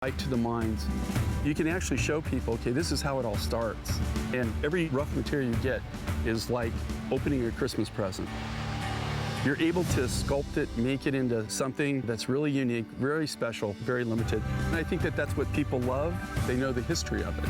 Light to the minds. You can actually show people, okay, this is how it all starts. And every rough material you get is like opening a Christmas present. You're able to sculpt it, make it into something that's really unique, very special, very limited. And I think that that's what people love. They know the history of it.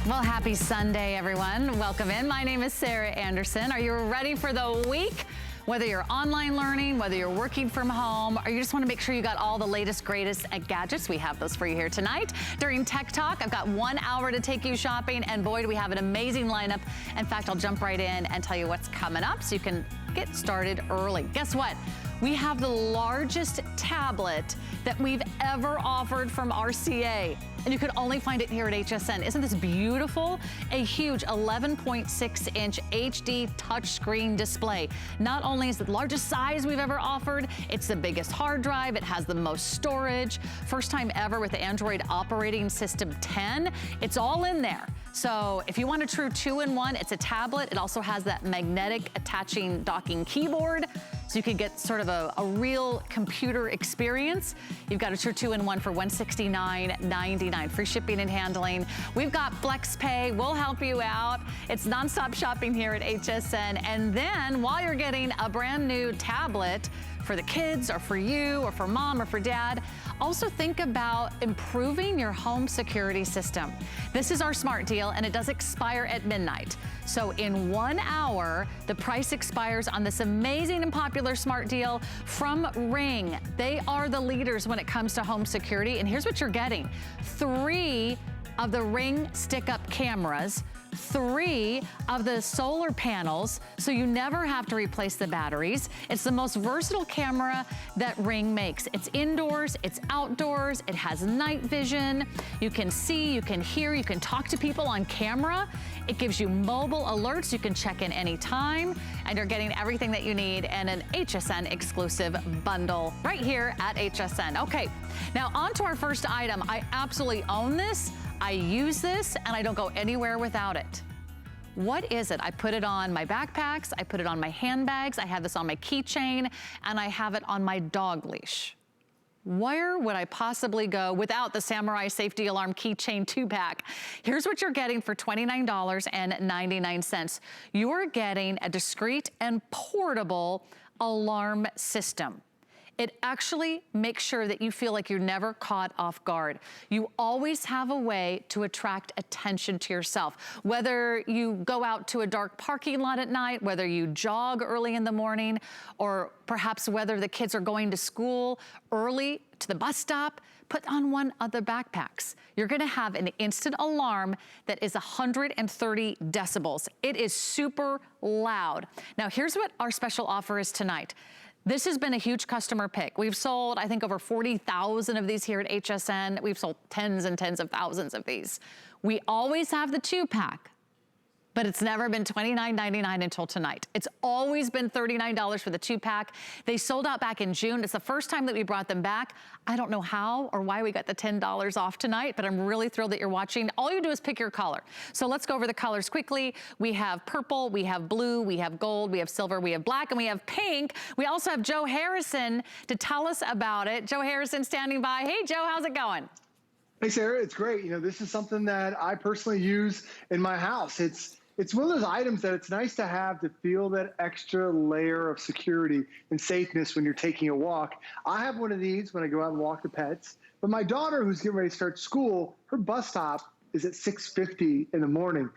Well, happy Sunday, everyone. Welcome in. My name is Sarah Anderson. Are you ready for the week? Whether you're online learning, whether you're working from home, or you just want to make sure you got all the latest, greatest gadgets, we have those for you here tonight. During Tech Talk, I've got 1 hour to take you shopping, and boy, do we have an amazing lineup. In fact, I'll jump right in and tell you what's coming up so you can get started early. Guess what? We have the largest tablet that we've ever offered from RCA. And you can only find it here at HSN. Isn't this beautiful? A huge 11.6-inch HD touchscreen display. Not only is it the largest size we've ever offered, it's the biggest hard drive, it has the most storage. First time ever with the Android operating system 10. It's all in there. So if you want a true 2-in-1, it's a tablet. It also has that magnetic attaching docking keyboard, so you can get sort of a real computer experience. You've got a true 2-in-1 for $169.99. Free shipping and handling. We've got FlexPay. We'll help you out. It's nonstop shopping here at HSN. And then while you're getting a brand new tablet for the kids or for you or for mom or for dad, also think about improving your home security system. This is our smart deal, and it does expire at midnight. So in 1 hour, the price expires on this amazing and popular smart deal from Ring. They are the leaders when it comes to home security, and here's what you're getting. 3 of the Ring Stickup cameras, 3 of the solar panels, so you never have to replace the batteries. It's the most versatile camera that Ring makes. It's indoors, it's outdoors, it has night vision. You can see, you can hear, you can talk to people on camera. It gives you mobile alerts. You can check in anytime, and you're getting everything that you need in an HSN exclusive bundle right here at HSN. Okay, now on to our first item. I absolutely own this. I use this, and I don't go anywhere without it. What is it? I put it on my backpacks, I put it on my handbags, I have this on my keychain, and I have it on my dog leash. Where would I possibly go without the Samurai Safety Alarm Keychain 2-pack? Here's what you're getting for $29.99. You're getting a discreet and portable alarm system. It actually makes sure that you feel like you're never caught off guard. You always have a way to attract attention to yourself. Whether you go out to a dark parking lot at night, whether you jog early in the morning, or perhaps whether the kids are going to school early to the bus stop, put on one of the backpacks. You're gonna have an instant alarm that is 130 decibels. It is super loud. Now here's what our special offer is tonight. This has been a huge customer pick. We've sold, I think, over 40,000 of these here at HSN. We've sold tens and tens of thousands of these. We always have the 2-pack, but it's never been $29.99 until tonight. It's always been $39 for the 2-pack. They sold out back in June. It's the first time that we brought them back. I don't know how or why we got the $10 off tonight, but I'm really thrilled that you're watching. All you do is pick your color. So let's go over the colors quickly. We have purple, we have blue, we have gold, we have silver, we have black, and we have pink. We also have Joe Harrison to tell us about it. Joe Harrison standing by. Hey, Joe, how's it going? Hey, Sarah, it's great. You know, this is something that I personally use in my house. It's one of those items that it's nice to have to feel that extra layer of security and safeness when you're taking a walk. I have one of these when I go out and walk the pets, but my daughter, who's getting ready to start school, her bus stop is at 6:50 in the morning.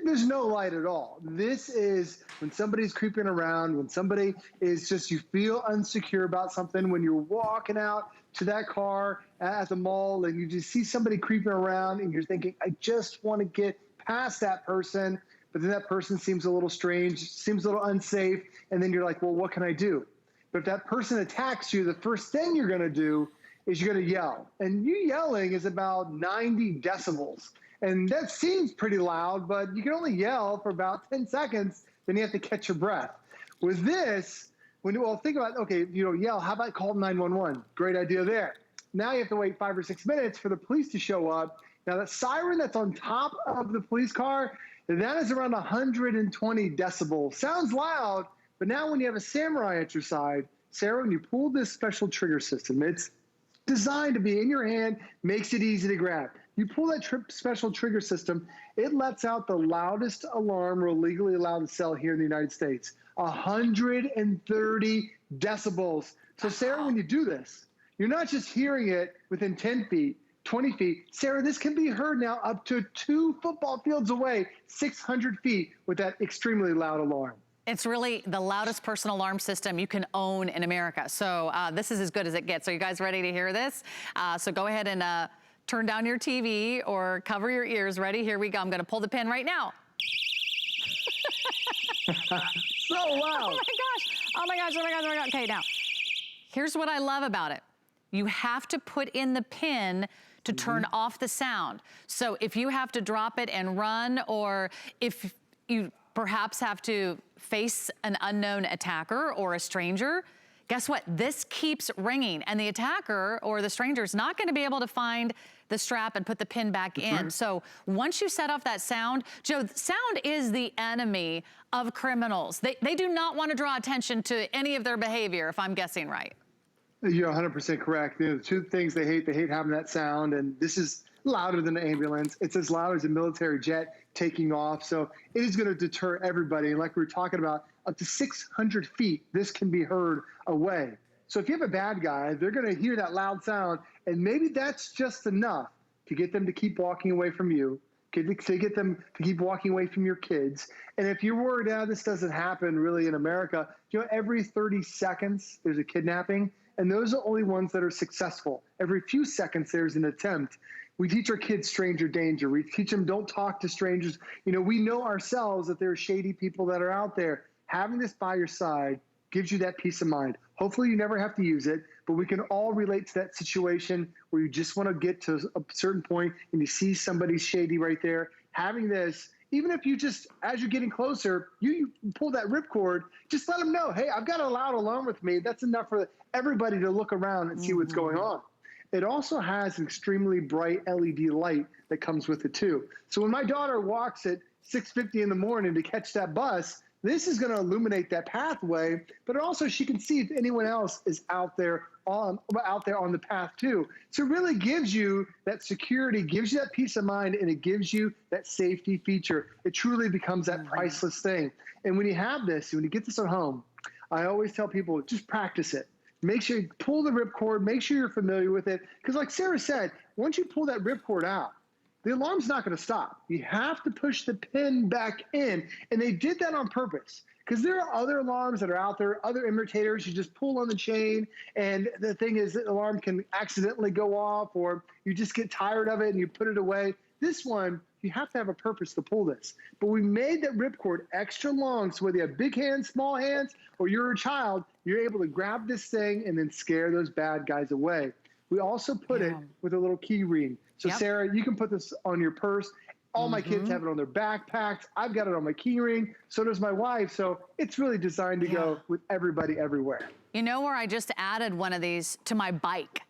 There's no light at all. This is when somebody's creeping around, when somebody is just, you feel unsecure about something, when you're walking out to that car at the mall and you just see somebody creeping around and you're thinking, I just want to get past that person. But then that person seems a little strange, seems a little unsafe, and then you're like, well, what can I do? But if that person attacks you, the first thing you're gonna do is you're gonna yell. And you yelling is about 90 decibels. And that seems pretty loud, but you can only yell for about 10 seconds, then you have to catch your breath. With this, think about, okay, you don't yell, how about call 911? Great idea there. Now you have to wait 5 or 6 minutes for the police to show up. Now that siren that's on top of the police car, And that is around 120 decibels. Sounds loud, but now when you have a Samurai at your side, Sarah, when you pull this special trigger system, it's designed to be in your hand, makes it easy to grab. You pull that special trigger system, it lets out the loudest alarm we're legally allowed to sell here in the United States, 130 decibels. So Sarah, when you do this, you're not just hearing it within 10 feet, 20 feet. Sarah, this can be heard now up to 2 football fields away, 600 feet with that extremely loud alarm. It's really the loudest personal alarm system you can own in America. So this is as good as it gets. Are you guys ready to hear this? So go ahead and turn down your TV or cover your ears. Ready? Here we go. I'm going to pull the pin right now. So loud. Oh my gosh. Oh my gosh. Oh my gosh. Oh my gosh. Okay, now, here's what I love about it. You have to put in the pin to turn off the sound. So if you have to drop it and run, or if you perhaps have to face an unknown attacker or a stranger, guess what? This keeps ringing, and the attacker or the stranger is not going to be able to find the strap and put the pin back in. So once you set off that sound, Joe, sound is the enemy of criminals. They do not want to draw attention to any of their behavior, if I'm guessing right. You're 100% correct. You know, the two things they hate having that sound, and this is louder than an ambulance. It's as loud as a military jet taking off. So it is going to deter everybody. And like we were talking about, up to 600 feet, this can be heard away. So if you have a bad guy, they're going to hear that loud sound, and maybe that's just enough to get them to keep walking away from you, to get them to keep walking away from your kids. And if you're worried, this doesn't happen really in America, you know, every 30 seconds there's a kidnapping, and those are the only ones that are successful. Every few seconds there's an attempt. We teach our kids stranger danger. We teach them don't talk to strangers. You know, we know ourselves that there are shady people that are out there. Having this by your side gives you that peace of mind. Hopefully you never have to use it, but we can all relate to that situation where you just want to get to a certain point and you see somebody shady right there. Having this, even if you just, as you're getting closer, you pull that ripcord, just let them know, hey, I've got a loud alarm with me. That's enough for everybody to look around and see what's going on. It also has an extremely bright LED light that comes with it too. So when my daughter walks at 6:50 in the morning to catch that bus, this is going to illuminate that pathway, but also she can see if anyone else is out there on the path too. So it really gives you that security, gives you that peace of mind, and it gives you that safety feature. It truly becomes that priceless thing. And when you have this, when you get this at home, I always tell people, just practice it. Make sure you pull the ripcord, make sure you're familiar with it. Because like Sarah said, once you pull that ripcord out, the alarm's not going to stop. You have to push the pin back in. And they did that on purpose. Because there are other alarms that are out there, other imitators. You just pull on the chain, and the thing is the alarm can accidentally go off, or you just get tired of it and you put it away. This one, you have to have a purpose to pull this. But we made that ripcord extra long, so whether you have big hands, small hands, or you're a child, you're able to grab this thing and then scare those bad guys away. We also put it with a little key ring. So Sarah, you can put this on your purse. All my kids have it on their backpacks. I've got it on my key ring. So does my wife. So it's really designed to go with everybody everywhere. You know where I just added one of these to my bike?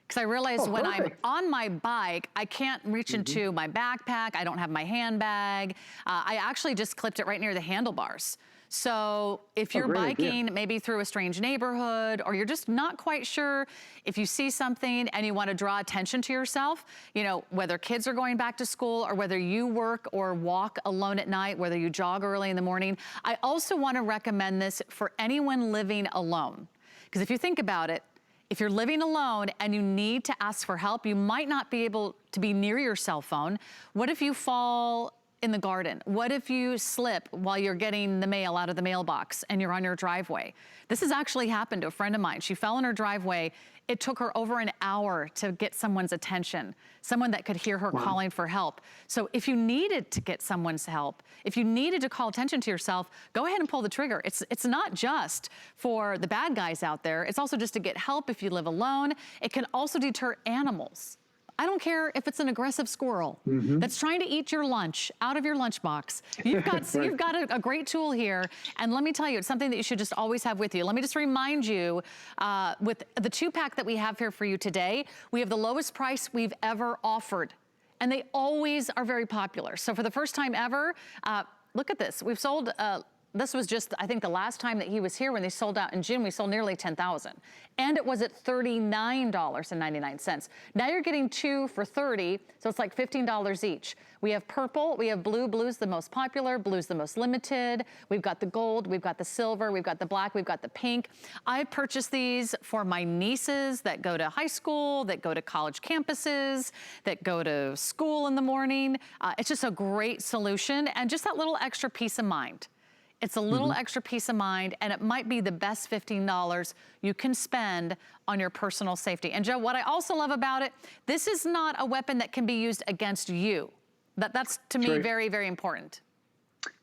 Because I realized when I'm on my bike, I can't reach into my backpack. I don't have my handbag. I actually just clipped it right near the handlebars. So if you're biking maybe through a strange neighborhood, or you're just not quite sure if you see something and you want to draw attention to yourself, you know, whether kids are going back to school or whether you work or walk alone at night, whether you jog early in the morning, I also want to recommend this for anyone living alone. Because if you think about it, if you're living alone and you need to ask for help, you might not be able to be near your cell phone. What if you fall in the garden? What if you slip while you're getting the mail out of the mailbox and you're on your driveway? This has actually happened to a friend of mine. She fell in her driveway. It took her over an hour to get someone's attention, someone that could hear her calling for help. So if you needed to get someone's help, if you needed to call attention to yourself, go ahead and pull the trigger. It's not just for the bad guys out there. It's also just to get help if you live alone. It can also deter animals. I don't care if it's an aggressive squirrel that's trying to eat your lunch out of your lunchbox. You've got, you've got a great tool here. And let me tell you, it's something that you should just always have with you. Let me just remind you, with the 2-pack that we have here for you today, we have the lowest price we've ever offered. and they always are very popular. So for the first time ever, look at this. We've sold, this was just, I think, the last time that he was here when they sold out in June. We sold nearly 10,000. And it was at $39.99. Now you're getting 2 for $30, so it's like $15 each. We have purple, we have blue. Blue's the most popular, blue's the most limited. We've got the gold, we've got the silver, we've got the black, we've got the pink. I purchased these for my nieces that go to high school, that go to college campuses, that go to school in the morning. It's just a great solution and just that little extra peace of mind. It's a little extra peace of mind, and it might be the best $15 you can spend on your personal safety. And Joe, what I also love about it, this is not a weapon that can be used against you. That's to me very, very important.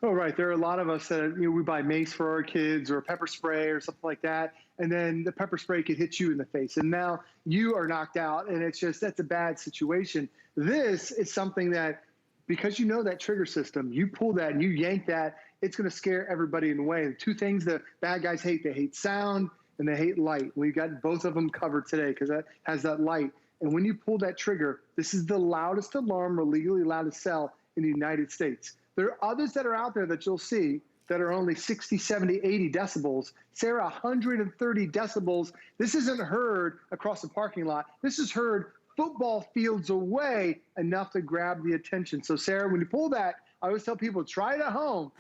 Oh, right. There are a lot of us that, we buy mace for our kids or pepper spray or something like that. And then the pepper spray could hit you in the face. And now you are knocked out, and that's a bad situation. This is something that, because you know that trigger system, you pull that and you yank that, it's going to scare everybody in the way. The two things that bad guys hate, they hate sound and they hate light. We've got both of them covered today because that has that light. And when you pull that trigger, this is the loudest alarm we're legally allowed to sell in the United States. There are others that are out there that you'll see that are only 60, 70, 80 decibels. Sarah, 130 decibels. This isn't heard across the parking lot. This is heard football fields away, enough to grab the attention. So Sarah, when you pull that, I always tell people, try it at home.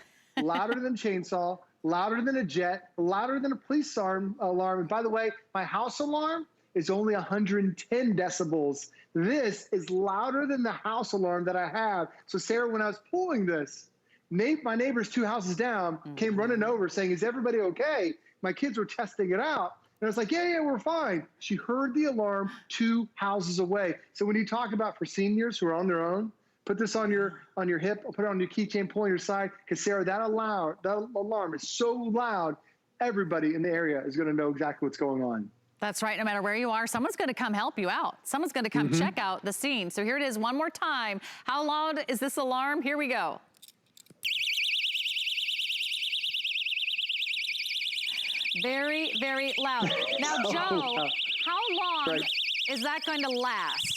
Louder than a chainsaw, louder than a jet, louder than a police alarm. And by the way, my house alarm is only 110 decibels. This is louder than the house alarm that I have. So Sarah, when I was pulling this, my neighbors 2 houses down came running over saying, is everybody okay? My kids were testing it out. And I was like, yeah, we're fine. She heard the alarm 2 houses away. So when you talk about for seniors who are on their own, put this on your hip, or put it on your keychain, pull on your side, because Sarah, that alarm is so loud, everybody in the area is going to know exactly what's going on. That's right. No matter where you are, someone's going to come help you out. Someone's going to come check out the scene. So here it is one more time. How loud is this alarm? Here we go. Very, very loud. Now, Joe, how long is that going to last?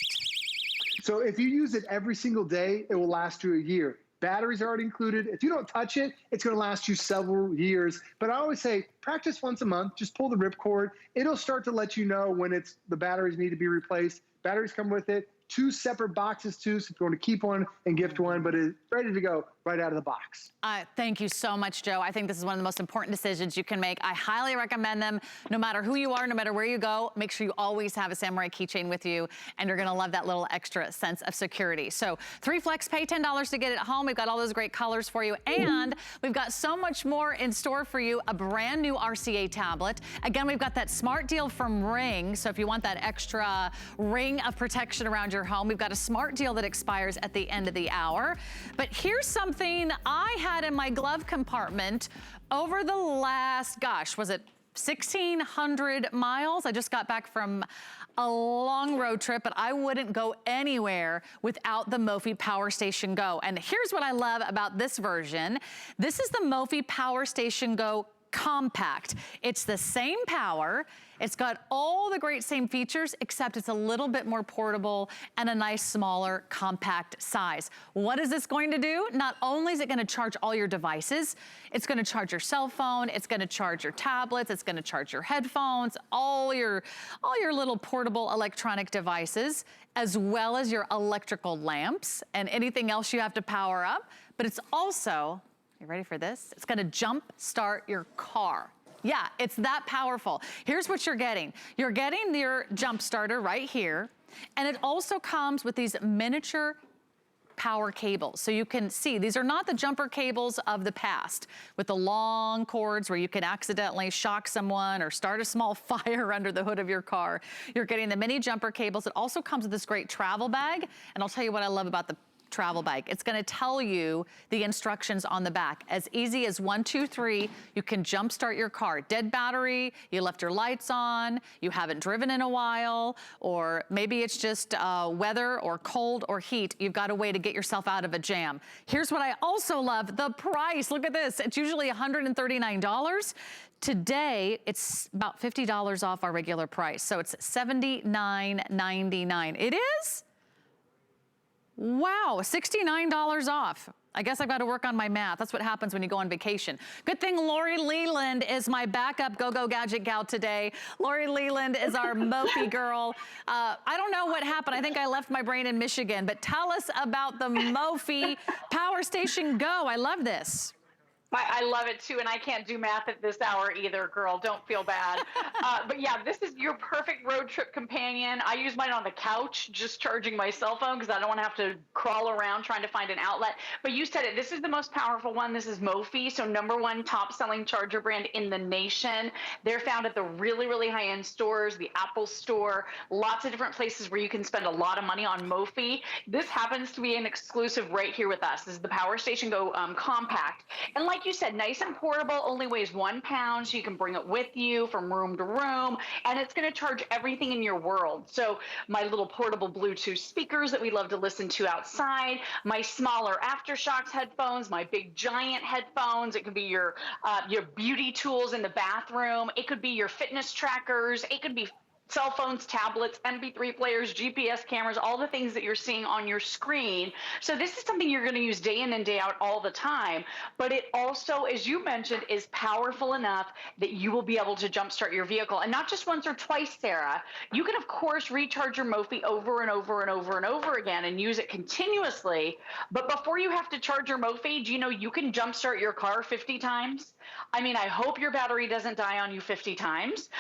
So if you use it every single day, it will last you a year. Batteries are already included. If you don't touch it, it's going to last you several years. But I always say, practice once a month. Just pull the ripcord. It'll start to let you know when the batteries need to be replaced. Batteries come with it. 2 separate boxes too, so if you want to keep one and gift one, but it's ready to go right out of the box. Thank you so much, Joe. I think this is one of the most important decisions you can make. I highly recommend them. No matter who you are, no matter where you go, make sure you always have a Samurai keychain with you, and you're gonna love that little extra sense of security. So 3 flex pay, $10 to get it at home. We've got all those great colors for you, and we've got so much more in store for you. A brand new RCA tablet. Again, we've got that smart deal from Ring, so if you want that extra ring of protection around your home, we've got a smart deal that expires at the end of the hour. But here's something I had in my glove compartment over the last, gosh, was it 1,600 miles? I just got back from a long road trip, but I wouldn't go anywhere without the Mophie Power Station Go. And here's what I love about this version. This is the Mophie Power Station Go Compact. It's the same power. It's got all the great same features, except it's a little bit more portable and a nice smaller compact size. What is this going to do? Not only is it going to charge all your devices, it's going to charge your cell phone, it's going to charge your tablets, it's going to charge your headphones, all your little portable electronic devices, as well as your electrical lamps and anything else you have to power up. But it's also, you ready for this? It's gonna jump start your car. Yeah, it's that powerful. Here's what you're getting. You're getting your jump starter right here, and it also comes with these miniature power cables. So you can see, these are not the jumper cables of the past with the long cords where you can accidentally shock someone or start a small fire under the hood of your car. You're getting the mini jumper cables. It also comes with this great travel bag, and I'll tell you what I love about the travel bag. It's gonna tell you the instructions on the back. As easy as 1, 2, 3, you can jumpstart your car. Dead battery, you left your lights on, you haven't driven in a while, or maybe it's just weather or cold or heat. You've got a way to get yourself out of a jam. Here's what I also love, the price. Look at this, it's usually $139. Today, it's about $50 off our regular price. So it's $79.99. It is? Wow, $69 off. I guess I've got to work on my math. That's what happens when you go on vacation. Good thing Lori Leland is my backup go-go gadget gal today. Lori Leland is our Mophie girl. I don't know what happened. I think I left my brain in Michigan, but tell us about the Mophie Power Station Go. I love this. I love it too, and I can't do math at this hour either, girl. Don't feel bad. But yeah, this is your perfect road trip companion. I use mine on the couch, just charging my cell phone because I don't want to have to crawl around trying to find an outlet. But you said it, this is the most powerful one. This is Mophie, so #1 top-selling charger brand in the nation. They're found at the really, really high-end stores, the Apple Store, lots of different places where you can spend a lot of money on Mophie. This happens to be an exclusive right here with us. This is the Power Station Go Compact. And like you said, nice and portable, only weighs 1 pound, so you can bring it with you from room to room, and it's going to charge everything in your world. So my little portable Bluetooth speakers that we love to listen to outside, my smaller AfterShokz headphones, my big giant headphones. It could be your beauty tools in the bathroom. It could be your fitness trackers. It could be cell phones, tablets, MP3 players, GPS cameras, all the things that you're seeing on your screen. So this is something you're going to use day in and day out all the time. But it also, as you mentioned, is powerful enough that you will be able to jumpstart your vehicle. And not just once or twice, Sarah. You can, of course, recharge your Mophie over and over and over and over again and use it continuously. But before you have to charge your Mophie, do you know you can jumpstart your car 50 times? I mean, I hope your battery doesn't die on you 50 times.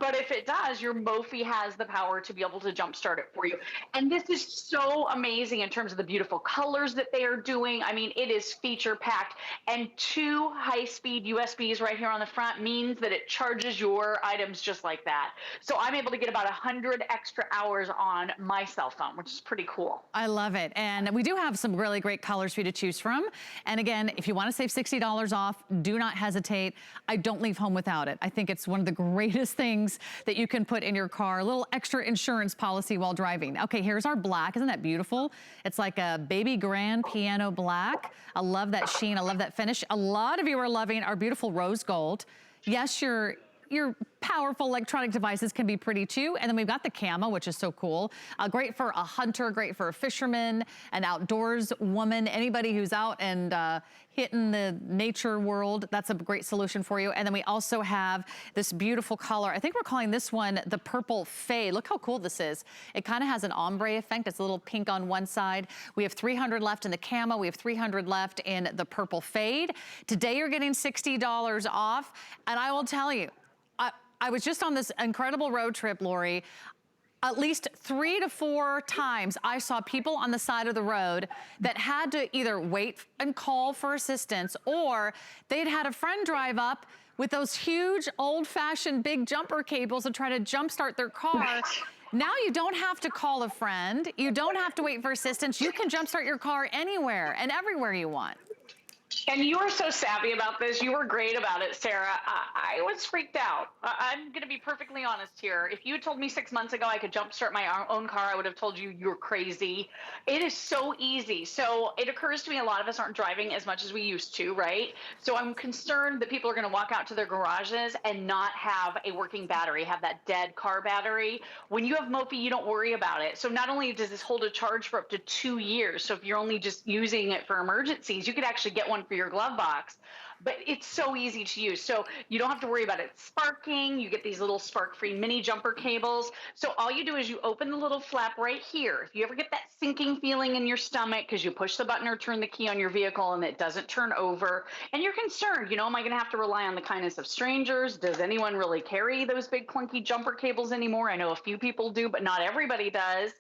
But if it does, your Mophie has the power to be able to jumpstart it for you. And this is so amazing in terms of the beautiful colors that they are doing. I mean, it is feature packed, and 2 high-speed USBs right here on the front means that it charges your items just like that. So I'm able to get about 100 extra hours on my cell phone, which is pretty cool. I love it. And we do have some really great colors for you to choose from. And again, if you want to save $60 off, do not hesitate. I don't leave home without it. I think it's one of the greatest things that you can put in your car, a little extra insurance policy while driving. Okay, here's our black. Isn't that beautiful? It's like a baby grand piano black. I love that sheen. I love that finish. A lot of you are loving our beautiful rose gold. Yes, your powerful electronic devices can be pretty too. And then we've got the camo, which is so cool. Great for a hunter, great for a fisherman, an outdoors woman, anybody who's out and hitting the nature world. That's a great solution for you. And then we also have this beautiful color. I think we're calling this one the purple fade. Look how cool this is. It kind of has an ombre effect. It's a little pink on one side. We have 300 left in the camo. We have 300 left in the purple fade. Today you're getting $60 off. And I will tell you, I was just on this incredible road trip, Lori. At least 3 to 4 times I saw people on the side of the road that had to either wait and call for assistance, or they'd had a friend drive up with those huge old-fashioned big jumper cables to try to jumpstart their car. Now you don't have to call a friend. You don't have to wait for assistance. You can jumpstart your car anywhere and everywhere you want. And you were so savvy about this. You were great about it, Sarah. I was freaked out. I'm going to be perfectly honest here. If you had told me 6 months ago I could jumpstart my own car, I would have told you you're crazy. It is so easy. So it occurs to me a lot of us aren't driving as much as we used to, right? So I'm concerned that people are going to walk out to their garages and not have a working battery, have that dead car battery. When you have Mophie, you don't worry about it. So not only does this hold a charge for up to 2 years, so if you're only just using it for emergencies, you could actually get one for your glove box, but it's so easy to use. So you don't have to worry about it sparking. You get these little spark-free mini jumper cables. So all you do is you open the little flap right here. If you ever get that sinking feeling in your stomach because you push the button or turn the key on your vehicle and it doesn't turn over, and you're concerned, you know, am I going to have to rely on the kindness of strangers? Does anyone really carry those big clunky jumper cables anymore? I know a few people do, but not everybody does.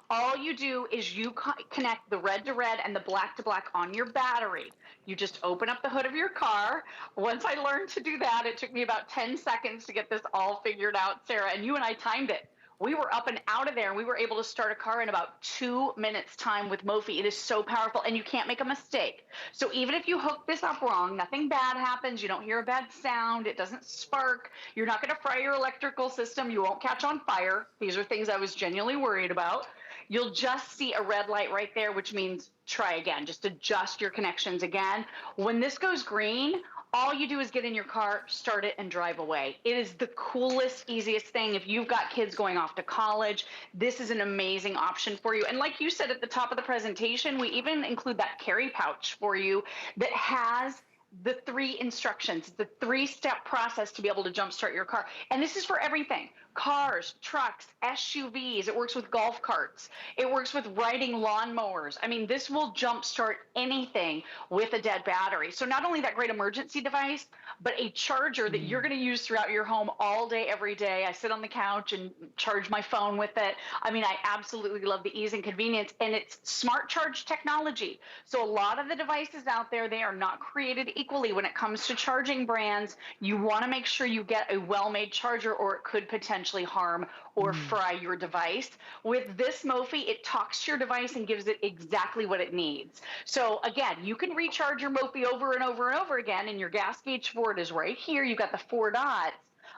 All you do is you connect the red to red and the black to black on your battery. You just open up the hood of your car. Once I learned to do that, it took me about 10 seconds to get this all figured out, Sarah, and you and I timed it. We were up and out of there, and we were able to start a car in about 2 minutes time with Mophie. It is so powerful, and you can't make a mistake. So even if you hook this up wrong, nothing bad happens. You don't hear a bad sound. It doesn't spark. You're not going to fry your electrical system. You won't catch on fire. These are things I was genuinely worried about. You'll just see a red light right there, which means try again. Just adjust your connections again. When this goes green, All you do is get in your car, start it, and drive away. It is the coolest, easiest thing. If you've got kids going off to college, this is an amazing option for you. And like you said at the top of the presentation, we even include that carry pouch for you that has the 3 instructions, the 3-step process to be able to jumpstart your car. And this is for everything. Cars, trucks, SUVs. It works with golf carts. It works with riding lawnmowers. I mean, this will jumpstart anything with a dead battery. So not only that great emergency device, but a charger that you're going to use throughout your home all day, every day. I sit on the couch and charge my phone with it. I mean, I absolutely love the ease and convenience, and it's smart charge technology. So a lot of the devices out there, they are not created equally when it comes to charging brands. You want to make sure you get a well-made charger, or it could potentially harm or fry your device. With this Mophie, it talks to your device and gives it exactly what it needs. So again, you can recharge your Mophie over and over and over again, and your gas gauge for it is right here. You've got the 4 dots.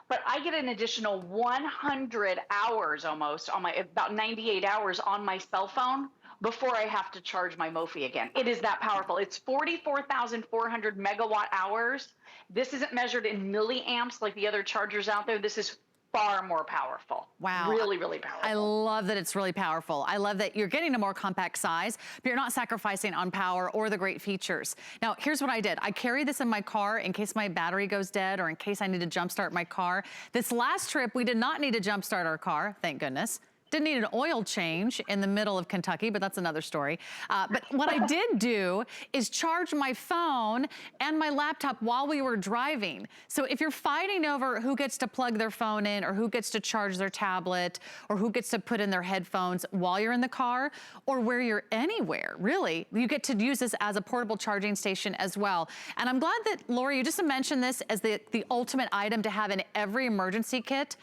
But I get an additional 100 hours almost on my, about 98 hours on my cell phone before I have to charge my Mophie again. It is that powerful. It's 44,400 megawatt hours. This isn't measured in milliamps like the other chargers out there. This is far more powerful. Wow. Really, really powerful. I love that it's really powerful. I love that you're getting a more compact size, but you're not sacrificing on power or the great features. Now, here's what I did. I carry this in my car in case my battery goes dead or in case I need to jumpstart my car. This last trip, we did not need to jumpstart our car, thank goodness. Didn't need an oil change in the middle of Kentucky, but that's another story. But what I did do is charge my phone and my laptop while we were driving. So if you're fighting over who gets to plug their phone in or who gets to charge their tablet or who gets to put in their headphones while you're in the car or where you're anywhere, really, you get to use this as a portable charging station as well. And I'm glad that, Lori, you just mentioned this as the ultimate item to have in every emergency kit.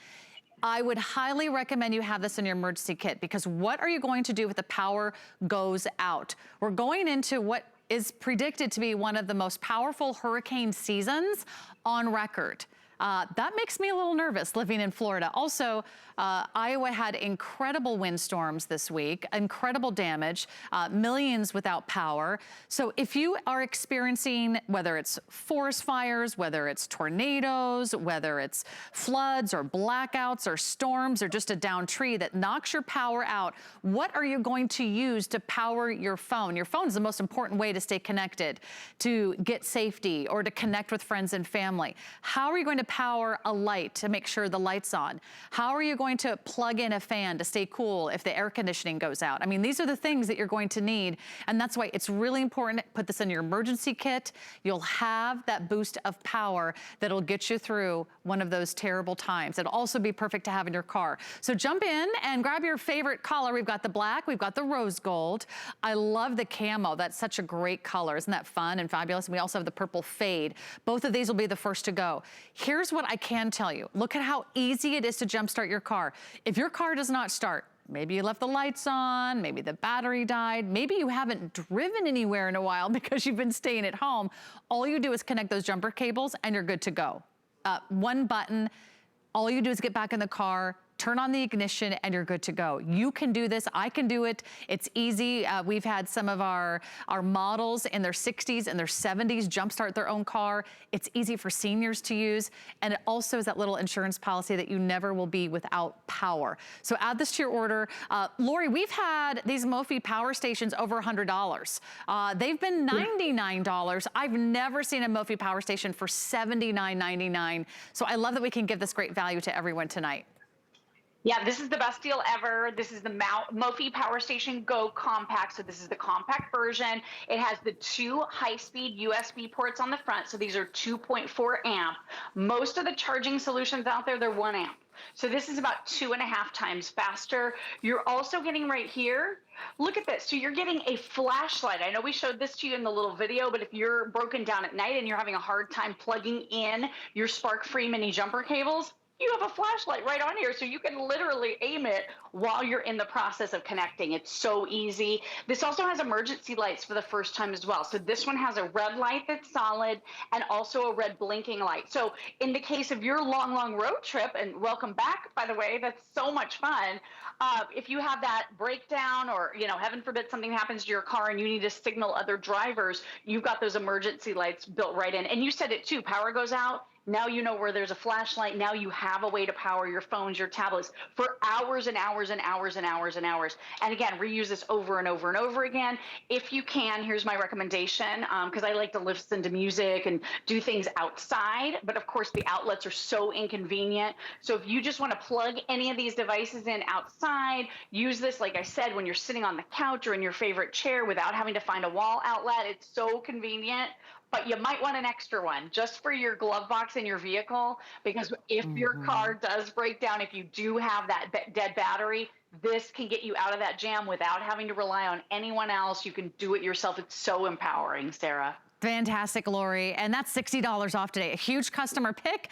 I would highly recommend you have this in your emergency kit, because what are you going to do if the power goes out? We're going into what is predicted to be one of the most powerful hurricane seasons on record. That makes me a little nervous living in Florida. Also, Iowa had incredible windstorms this week, incredible damage, millions without power. So if you are experiencing, whether it's forest fires, whether it's tornadoes, whether it's floods or blackouts or storms or just a downed tree that knocks your power out, what are you going to use to power your phone? Your phone is the most important way to stay connected, to get safety or to connect with friends and family. How are you going to power a light to make sure the light's on? How are you going to plug in a fan to stay cool if the air conditioning goes out? I mean, these are the things that you're going to need, and that's why it's really important to put this in your emergency kit. You'll have that boost of power that'll get you through one of those terrible times. It'll also be perfect to have in your car. So jump in and grab your favorite color. We've got the black, we've got the rose gold. I love the camo. That's such a great color. Isn't that fun and fabulous? And we also have the purple fade. Both of these will be the first to go. Here's what I can tell you. Look at how easy it is to jumpstart your car. If your car does not start, maybe you left the lights on, maybe the battery died, maybe you haven't driven anywhere in a while because you've been staying at home, all you do is connect those jumper cables and you're good to go. One button, all you do is get back in the car, turn on the ignition, and you're good to go. You can do this. I can do it. It's easy. We've had some of our models in their 60s and their 70s jumpstart their own car. It's easy for seniors to use. And it also is that little insurance policy that you never will be without power. So add this to your order. Lori, we've had these Mophie power stations over $100. They've been $99. I've never seen a Mophie power station for $79.99. So I love that we can give this great value to everyone tonight. Yeah, this is the best deal ever. This is the Mophie Power Station Go Compact. So this is the compact version. It has the 2 high-speed USB ports on the front. So these are 2.4 amp. Most of the charging solutions out there, they're 1 amp. So this is about 2.5 times faster. You're also getting right here, look at this. So you're getting a flashlight. I know we showed this to you in the little video, but if you're broken down at night and you're having a hard time plugging in your spark-free mini jumper cables, you have a flashlight right on here, so you can literally aim it while you're in the process of connecting. It's so easy. This also has emergency lights for the first time as well. So this one has a red light that's solid and also a red blinking light. So in the case of your long road trip, and welcome back, by the way, that's so much fun. If you have that breakdown or, heaven forbid something happens to your car and you need to signal other drivers, you've got those emergency lights built right in. And you said it too, power goes out. Now you know where there's a flashlight. Now you have a way to power your phones, your tablets for hours and hours and hours and hours and hours. And again, reuse this over and over and over again. If you can, here's my recommendation, because I like to listen to music and do things outside. But of course, the outlets are so inconvenient. So if you just want to plug any of these devices in outside, use this, like I said, when you're sitting on the couch or in your favorite chair without having to find a wall outlet. It's so convenient. But you might want an extra one just for your glove box in your vehicle, because if your car does break down, if you do have that dead battery, this can get you out of that jam without having to rely on anyone else. You can do it yourself. It's so empowering, Sarah. Fantastic, Lori. And that's $60 off today. A huge customer pick.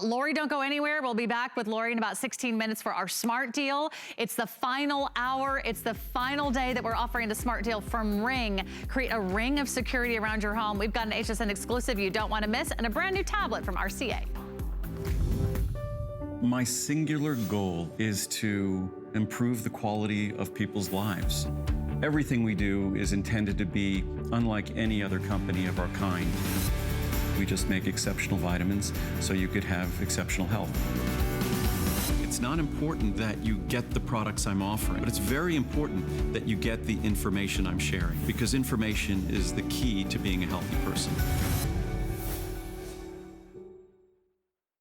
Lori, don't go anywhere. We'll be back with Lori in about 16 minutes for our smart deal. It's the final hour. It's the final day that we're offering the smart deal from Ring. Create a ring of security around your home. We've got an HSN exclusive you don't want to miss, and a brand new tablet from RCA. My singular goal is to improve the quality of people's lives. Everything we do is intended to be unlike any other company of our kind. We just make exceptional vitamins so you could have exceptional health. It's not important that you get the products I'm offering, but it's very important that you get the information I'm sharing, because information is the key to being a healthy person.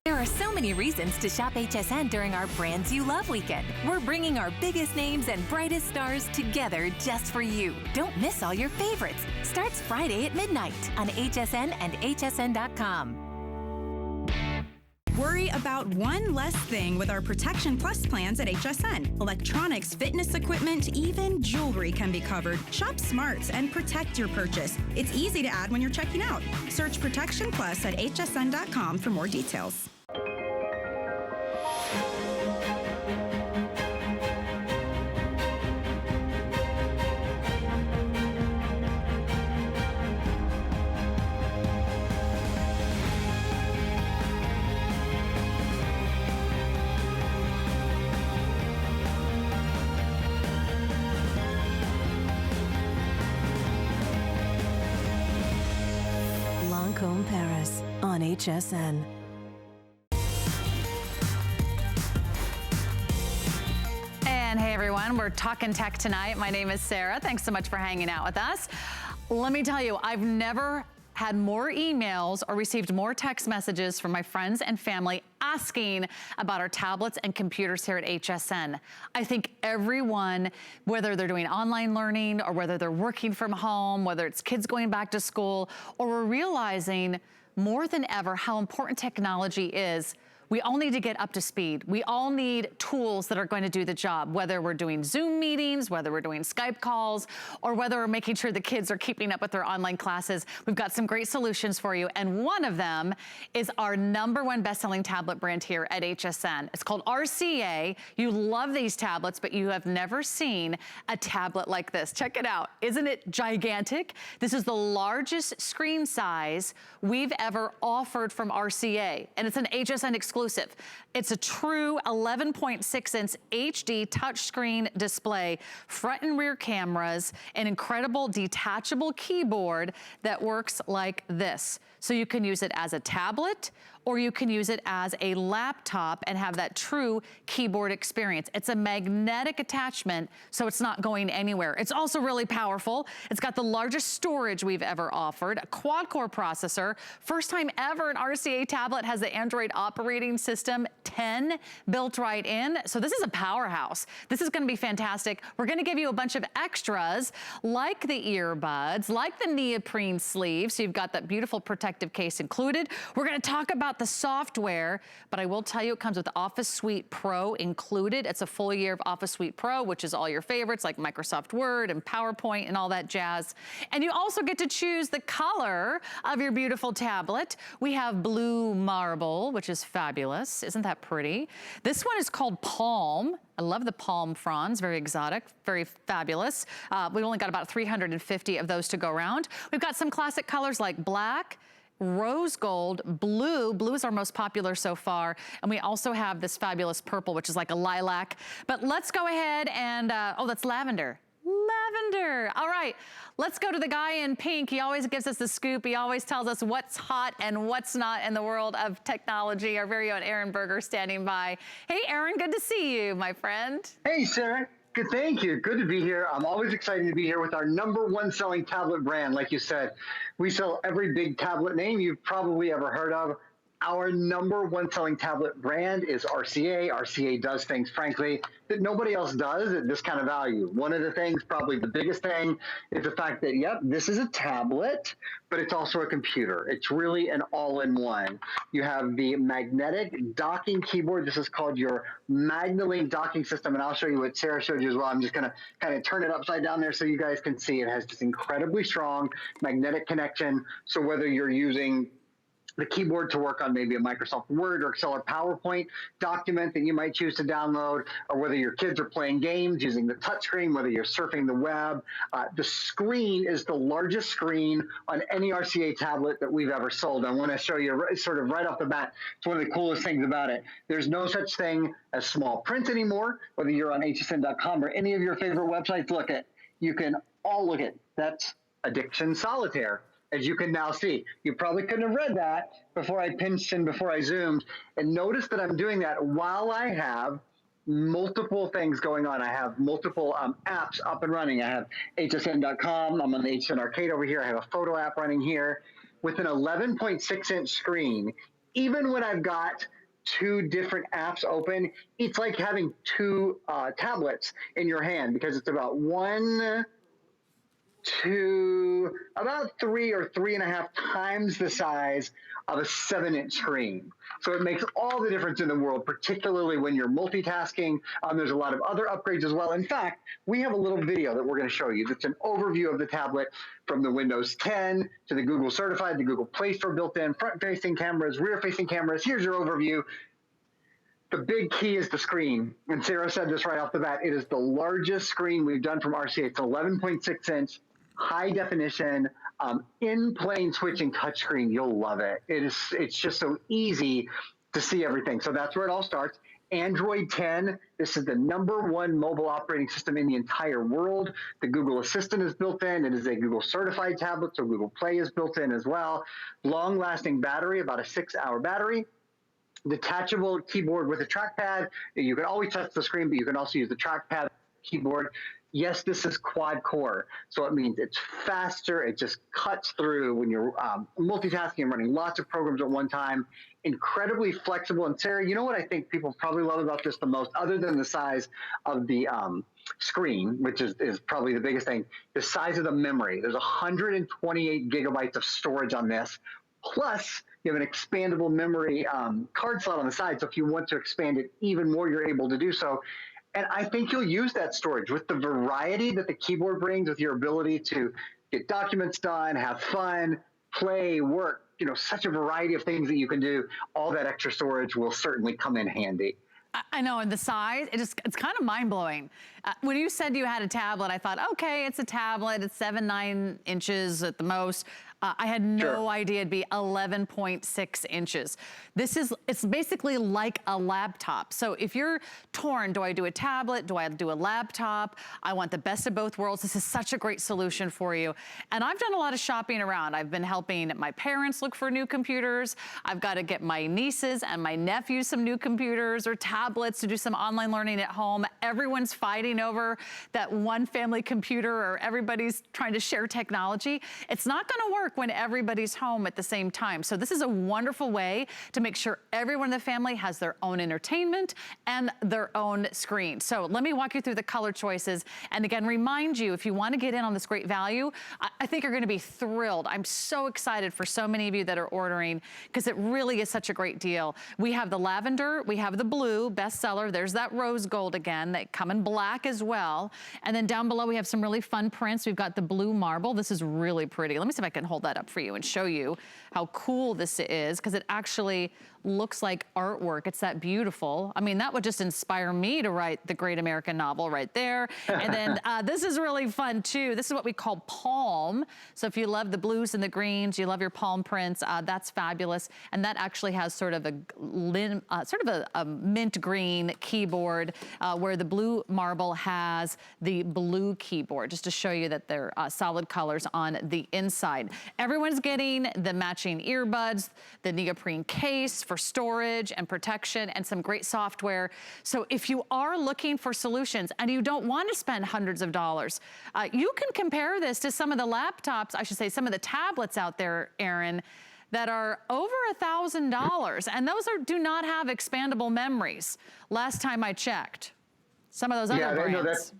There are so many reasons to shop HSN during our Brands You Love weekend. We're bringing our biggest names and brightest stars together just for you. Don't miss all your favorites. Starts Friday at midnight on HSN and hsn.com. Worry about one less thing with our Protection Plus plans at HSN. Electronics, fitness equipment, even jewelry can be covered. Shop smart and protect your purchase. It's easy to add when you're checking out. Search Protection Plus at hsn.com for more details. Lancôme Paris on HSN. And hey everyone, we're talking tech tonight. My name is Sarah. Thanks so much for hanging out with us. Let me tell you, I've never had more emails or received more text messages from my friends and family asking about our tablets and computers here at HSN. I think everyone, whether they're doing online learning or whether they're working from home, whether it's kids going back to school, or we're realizing more than ever how important technology is. We all need to get up to speed. We all need tools that are going to do the job, whether we're doing Zoom meetings, whether we're doing Skype calls, or whether we're making sure the kids are keeping up with their online classes. We've got some great solutions for you, and one of them is our #1 best-selling tablet brand here at HSN. It's called RCA. You love these tablets, but you have never seen a tablet like this. Check it out. Isn't it gigantic? This is the largest screen size we've ever offered from RCA, and it's an HSN exclusive. It's a true 11.6-inch HD touchscreen display, front and rear cameras, an incredible detachable keyboard that works like this. So you can use it as a tablet, or you can use it as a laptop and have that true keyboard experience. It's a magnetic attachment, so it's not going anywhere. It's also really powerful. It's got the largest storage we've ever offered, a quad-core processor. First time ever an RCA tablet has the Android operating system 10 built right in. So this is a powerhouse. This is gonna be fantastic. We're gonna give you a bunch of extras, like the earbuds, like the neoprene sleeve, so you've got that beautiful protective case included. We're gonna talk about about the software, but I will tell you it comes with Office Suite Pro included. It's a full year of Office Suite Pro, which is all your favorites like Microsoft Word and PowerPoint and all that jazz. And you also get to choose the color of your beautiful tablet. We have blue marble, which is fabulous. Isn't that pretty? This one is called Palm. I love the palm fronds, very exotic, very fabulous. We've only got about 350 of those to go around. We've got some classic colors like black, rose gold, blue. Blue is our most popular so far. And we also have this fabulous purple, which is like a lilac. But let's go ahead and, oh, that's lavender. Lavender. All right, let's go to the guy in pink. He always gives us the scoop. He always tells us what's hot and what's not in the world of technology. Our very own Aaron Berger standing by. Hey, Aaron, good to see you, my friend. Hey, Sarah. Good, thank you. Good to be here. I'm always excited to be here with our #1 selling tablet brand. Like you said, we sell every big tablet name you've probably ever heard of. Our #1 selling tablet brand is RCA. RCA does things, frankly, that nobody else does at this kind of value. One of the things, probably the biggest thing, is the fact that, yep, this is a tablet, but it's also a computer. It's really an all-in-one. You have the magnetic docking keyboard. This is called your MagnaLink docking system, and I'll show you what Sarah showed you as well. I'm just going to kind of turn it upside down there so you guys can see. It has this incredibly strong magnetic connection, so whether you're using the keyboard to work on maybe a Microsoft Word or Excel or PowerPoint document that you might choose to download, or whether your kids are playing games using the touchscreen, whether you're surfing the web. The screen is the largest screen on any RCA tablet that we've ever sold. I want to show you sort of right off the bat. It's one of the coolest things about it. There's no such thing as small print anymore, whether you're on HSN.com or any of your favorite websites. Look at, you can all look at, that's Addiction Solitaire. As you can now see, you probably couldn't have read that before I pinched and before I zoomed. And notice that I'm doing that while I have multiple things going on. I have multiple apps up and running. I have HSN.com. I'm on the HSN Arcade over here. I have a photo app running here with an 11.6-inch screen. Even when I've got 2 different apps open, it's like having 2 tablets in your hand, because it's about 1 to about 3 or 3.5 times the size of a 7-inch screen. So it makes all the difference in the world, particularly when you're multitasking. There's a lot of other upgrades as well. In fact, we have a little video that we're going to show you that's an overview of the tablet, from the Windows 10 to the Google certified, the Google Play Store built-in, front-facing cameras, rear-facing cameras. Here's your overview. The big key is the screen. And Sarah said this right off the bat. It is the largest screen we've done from RCA. It's 11.6-inch. High definition, in-plane switching touchscreen. You'll love it. It's just so easy to see everything. So that's where it all starts. Android 10, this is the #1 mobile operating system in the entire world. The Google Assistant is built in. It is a Google certified tablet, so Google Play is built in as well. Long-lasting battery, about a 6-hour battery. Detachable keyboard with a trackpad. You can always touch the screen, but you can also use the trackpad keyboard. Yes, this is quad core, so it means it's faster. It just cuts through when you're multitasking and running lots of programs at one time. Incredibly flexible. And Sarah, you know what I think people probably love about this the most, other than the size of the screen, which is probably the biggest thing, the size of the memory. There's 128 gigabytes of storage on this. Plus, you have an expandable memory card slot on the side, so if you want to expand it even more, you're able to do so. And I think you'll use that storage with the variety that the keyboard brings, with your ability to get documents done, have fun, play, work, such a variety of things that you can do. All that extra storage will certainly come in handy. I know, and the size, it's kind of mind-blowing. When you said you had a tablet, I thought, okay, it's a tablet, it's 7-9 inches at the most. I had no idea it'd be 11.6 inches. It's basically like a laptop. So if you're torn, do I do a tablet? Do I do a laptop? I want the best of both worlds. This is such a great solution for you. And I've done a lot of shopping around. I've been helping my parents look for new computers. I've got to get my nieces and my nephews some new computers or tablets to do some online learning at home. Everyone's fighting over that one family computer, or everybody's trying to share technology. It's not going to work work when everybody's home at the same time. So this is a wonderful way to make sure everyone in the family has their own entertainment and their own screen. So let me walk you through the color choices. And again, remind you, if you want to get in on this great value, I think you're going to be thrilled. I'm so excited for so many of you that are ordering because it really is such a great deal. We have the lavender, we have the blue, bestseller. There's that rose gold again. They come in black as well. And then down below, we have some really fun prints. We've got the blue marble. This is really pretty. Let me see if I can hold that up for you and show you how cool this is, because it actually looks like artwork. It's that beautiful. I mean, that would just inspire me to write the great American novel right there. And then this is really fun too. This is what we call palm. So if you love the blues and the greens, you love your palm prints, that's fabulous. And that actually has sort of a mint green keyboard where the blue marble has the blue keyboard, just to show you that they're solid colors on the inside. Everyone's getting the matching earbuds, the neoprene case for storage and protection, and some great software. So if you are looking for solutions and you don't want to spend hundreds of dollars, you can compare this to some of the laptops, I should say some of the tablets out there, Aaron, that are over $1,000, and those do not have expandable memories. Last time I checked, some of those other brands.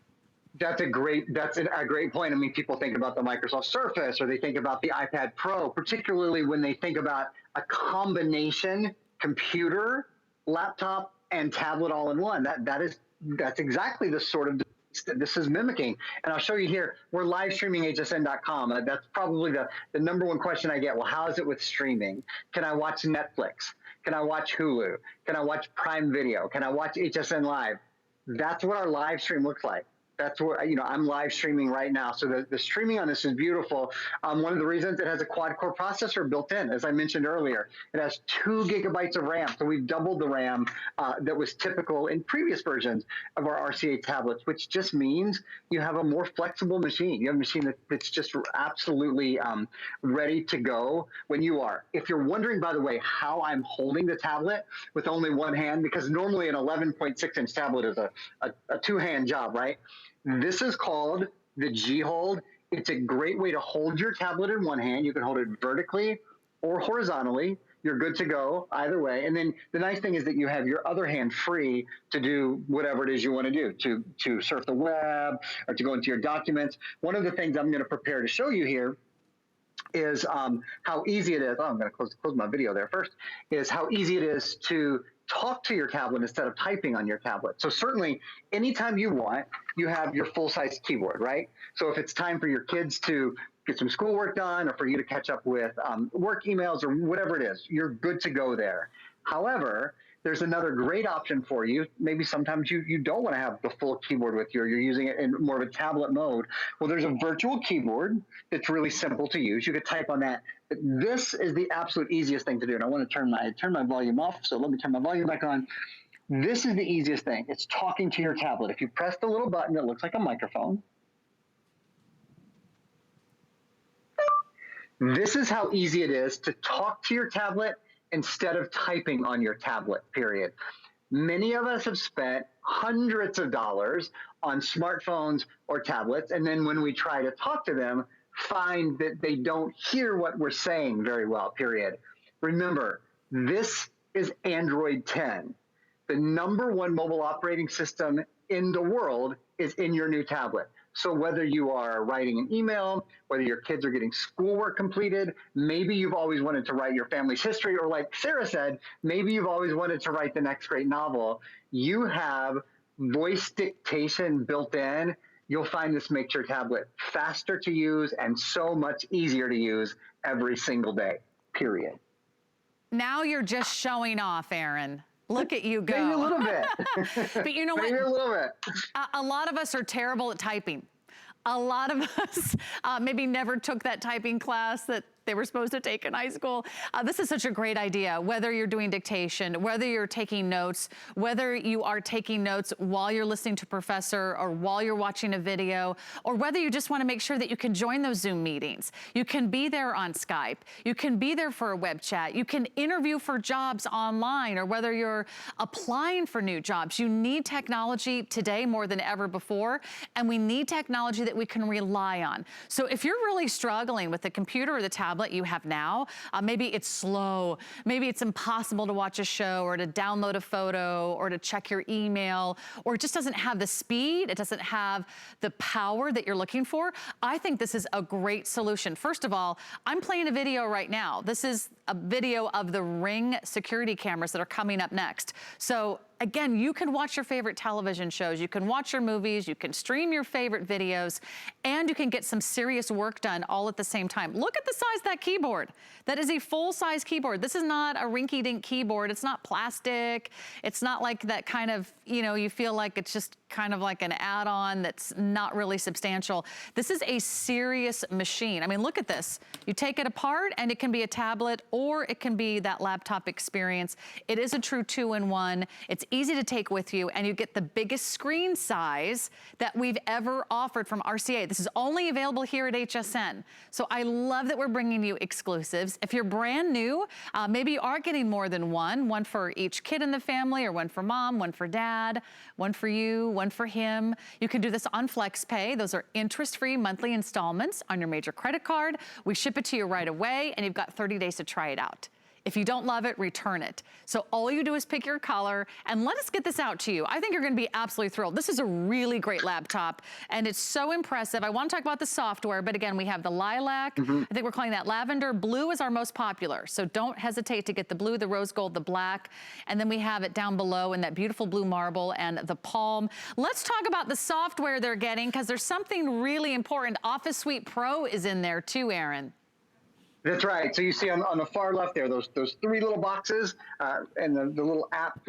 That's a great point. I mean, people think about the Microsoft Surface, or they think about the iPad Pro, particularly when they think about a combination computer, laptop, and tablet all in one. That's exactly the sort of that this is mimicking. And I'll show you here. We're live streaming hsn.com. That's probably the number one question I get. Well, how is it with streaming? Can I watch Netflix? Can I watch Hulu? Can I watch Prime Video? Can I watch HSN Live? That's what our live stream looks like. That's what, I'm live streaming right now. So the streaming on this is beautiful. One of the reasons it has a quad-core processor built in, as I mentioned earlier. It has 2 gigabytes of RAM. So we've doubled the RAM that was typical in previous versions of our RCA tablets, which just means you have a more flexible machine. You have a machine that's just absolutely ready to go when you are. If you're wondering, by the way, how I'm holding the tablet with only one hand, because normally an 11.6-inch tablet is a two-hand job, right? This is called the G Hold. It's a great way to hold your tablet in one hand. You can hold it vertically or horizontally. You're good to go either way. And then the nice thing is that you have your other hand free to do whatever it is you want to do, to surf the web or to go into your documents. One of the things I'm going to prepare to show you here is how easy it is. Oh, I'm going to close my video there first. Is how easy it is to talk to your tablet instead of typing on your tablet. So certainly, anytime you want, you have your full-size keyboard, right? So if it's time for your kids to get some schoolwork done, or for you to catch up with work emails or whatever it is, you're good to go there. However, there's another great option for you. Maybe sometimes you don't want to have the full keyboard with you, or you're using it in more of a tablet mode. Well, there's a virtual keyboard that's really simple to use. You could type on that. But this is the absolute easiest thing to do. And I want to turn my volume off, so let me turn my volume back on. This is the easiest thing. It's talking to your tablet. If you press the little button that looks like a microphone, this is how easy it is to talk to your tablet instead of typing on your tablet, period. Many of us have spent hundreds of dollars on smartphones or tablets, and then when we try to talk to them, find that they don't hear what we're saying very well, period. Remember, this is Android 10. The #1 mobile operating system in the world is in your new tablet. So whether you are writing an email, whether your kids are getting schoolwork completed, maybe you've always wanted to write your family's history, or like Sarah said, maybe you've always wanted to write the next great novel, you have voice dictation built in. You'll find this makes your tablet faster to use and so much easier to use every single day, period. Now you're just showing off, Aaron. Look at you go. Maybe a little bit. But you know what? Maybe a little bit. A lot of us are terrible at typing. A lot of us maybe never took that typing class that they were supposed to take in high school. This is such a great idea, whether you're doing dictation, whether you're taking notes, whether you are taking notes while you're listening to a professor or while you're watching a video, or whether you just want to make sure that you can join those Zoom meetings. You can be there on Skype. You can be there for a web chat. You can interview for jobs online, or whether you're applying for new jobs. You need technology today more than ever before, and we need technology that we can rely on. So if you're really struggling with the computer or the tablet, tablet you have now. Maybe it's slow. Maybe it's impossible to watch a show or to download a photo or to check your email, or it just doesn't have the speed. It doesn't have the power that you're looking for. I think this is a great solution. First of all, I'm playing a video right now. This is a video of the Ring security cameras that are coming up next. So again, you can watch your favorite television shows, you can watch your movies, you can stream your favorite videos, and you can get some serious work done all at the same time. Look at the size of that keyboard. That is a full-size keyboard. This is not a rinky-dink keyboard. It's not plastic. It's not like that kind of, you know, you feel like it's just kind of like an add-on that's not really substantial. This is a serious machine. I mean, look at this. You take it apart and it can be a tablet or it can be that laptop experience. It is a true two-in-one. It's easy to take with you, and you get the biggest screen size that we've ever offered from RCA. This is only available here at HSN. So I love that we're bringing you exclusives. If you're brand new, maybe you are getting more than one for each kid in the family, or one for mom, one for dad, one for you, one for him. You can do this on FlexPay. Those are interest-free monthly installments on your major credit card. We ship it to you right away, and you've got 30 days to try it out. If you don't love it, return it. So all you do is pick your color, and let us get this out to you. I think you're gonna be absolutely thrilled. This is a really great laptop, and it's so impressive. I wanna talk about the software, but again, we have the lilac. I think we're calling that lavender. Blue is our most popular, so don't hesitate to get the blue, the rose gold, the black, and then we have it down below in that beautiful blue marble and the palm. Let's talk about the software they're getting, because there's something really important. Office Suite Pro is in there too, Aaron. That's right. So you see on the far left there, those three little boxes and the little app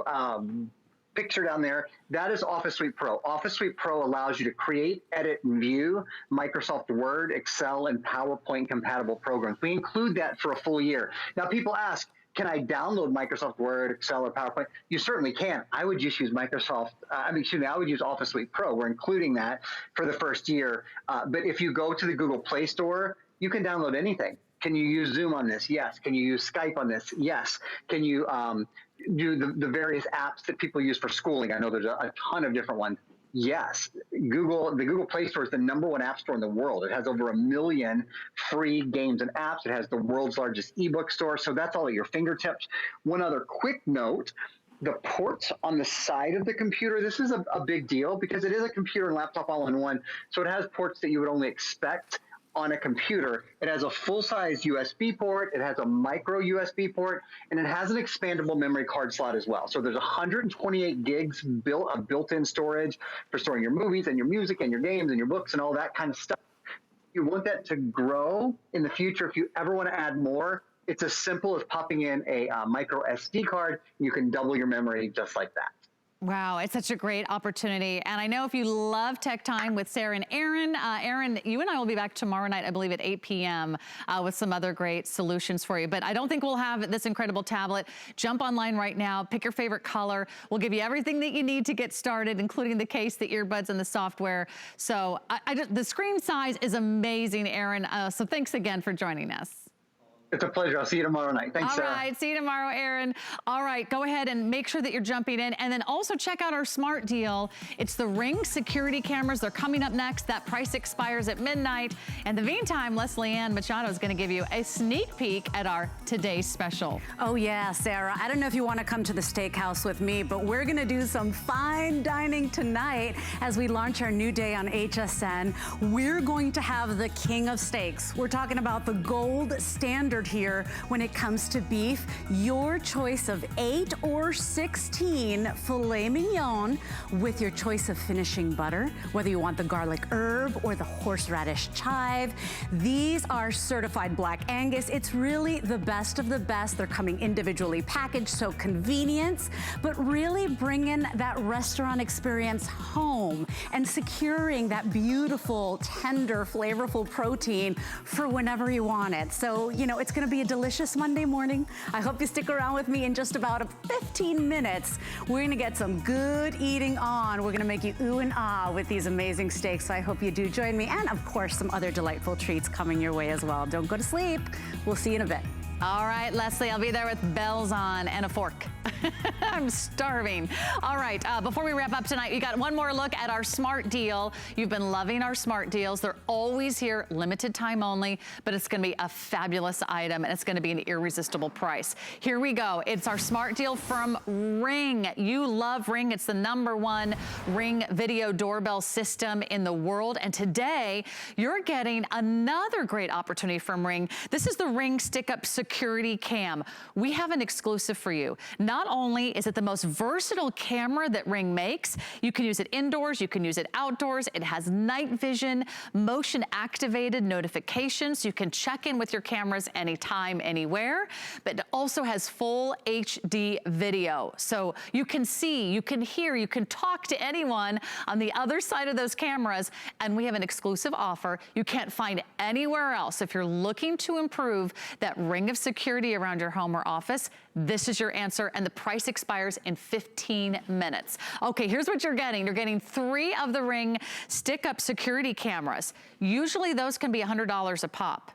picture down there, that is Office Suite Pro. Office Suite Pro allows you to create, edit, and view Microsoft Word, Excel, and PowerPoint compatible programs. We include that for a full year. Now people ask, can I download Microsoft Word, Excel, or PowerPoint? You certainly can. I would just use I would use Office Suite Pro. We're including that for the first year. But if you go to the Google Play Store, you can download anything. Can you use Zoom on this? Yes. Can you use Skype on this? Yes. Can you do the various apps that people use for schooling? I know there's a ton of different ones. Yes. The Google Play Store is the #1 app store in the world. It has over 1 million free games and apps. It has the world's largest ebook store. So that's all at your fingertips. One other quick note, the ports on the side of the computer, this is a big deal because it is a computer and laptop all in one. So it has ports that you would only expect on a computer. It has a full-size USB port, it has a micro USB port, and it has an expandable memory card slot as well. So there's 128 gigs built-in storage for storing your movies and your music and your games and your books and all that kind of stuff. If you want that to grow in the future, if you ever want to add more, it's as simple as popping in a micro SD card. You can double your memory just like that. Wow, it's such a great opportunity. And I know if you love Tech Time with Sarah and Aaron, Aaron, you and I will be back tomorrow night, I believe at 8 p.m. With some other great solutions for you. But I don't think we'll have this incredible tablet. Jump online right now, pick your favorite color. We'll give you everything that you need to get started, including the case, the earbuds, and the software. So the screen size is amazing, Aaron. So thanks again for joining us. It's a pleasure. I'll see you tomorrow night. Thanks, Sarah. All right, see you tomorrow, Aaron. All right, go ahead and make sure that you're jumping in. And then also check out our smart deal. It's the Ring security cameras. They're coming up next. That price expires at midnight. In the meantime, Leslie Ann Machado is going to give you a sneak peek at our today's special. Oh, yeah, Sarah. I don't know if you want to come to the steakhouse with me, but we're going to do some fine dining tonight as we launch our new day on HSN. We're going to have the king of steaks. We're talking about the gold standard here when it comes to beef. Your choice of 8 or 16 filet mignon with your choice of finishing butter, whether you want the garlic herb or the horseradish chive. These are certified Black Angus. It's really the best of the best. They're coming individually packaged, so convenience, but really bringing that restaurant experience home and securing that beautiful, tender, flavorful protein for whenever you want it. So, you know, it's going to be a delicious Monday morning. I hope you stick around with me in just about 15 minutes. We're going to get some good eating on. We're going to make you ooh and ah with these amazing steaks. So I hope you do join me. And of course, some other delightful treats coming your way as well. Don't go to sleep. We'll see you in a bit. All right, Leslie, I'll be there with bells on and a fork. I'm starving. All right, before we wrap up tonight, you got one more look at our smart deal. You've been loving our smart deals. They're always here, limited time only, but it's gonna be a fabulous item and it's gonna be an irresistible price. Here we go. It's our smart deal from Ring. You love Ring. It's the #1 Ring video doorbell system in the world. And today, you're getting another great opportunity from Ring. This is the Ring Stickup Security Cam. We have an exclusive for you. Not only is it the most versatile camera that Ring makes, you can use it indoors, you can use it outdoors. It has night vision, motion activated notifications. You can check in with your cameras anytime, anywhere, but it also has full HD video. So you can see, you can hear, you can talk to anyone on the other side of those cameras. And we have an exclusive offer you can't find anywhere else. If you're looking to improve that ring of security around your home or office, this is your answer, and the price expires in 15 minutes. Okay, here's what you're getting. You're getting 3 of the Ring Stick-Up security cameras. Usually those can be $100 a pop.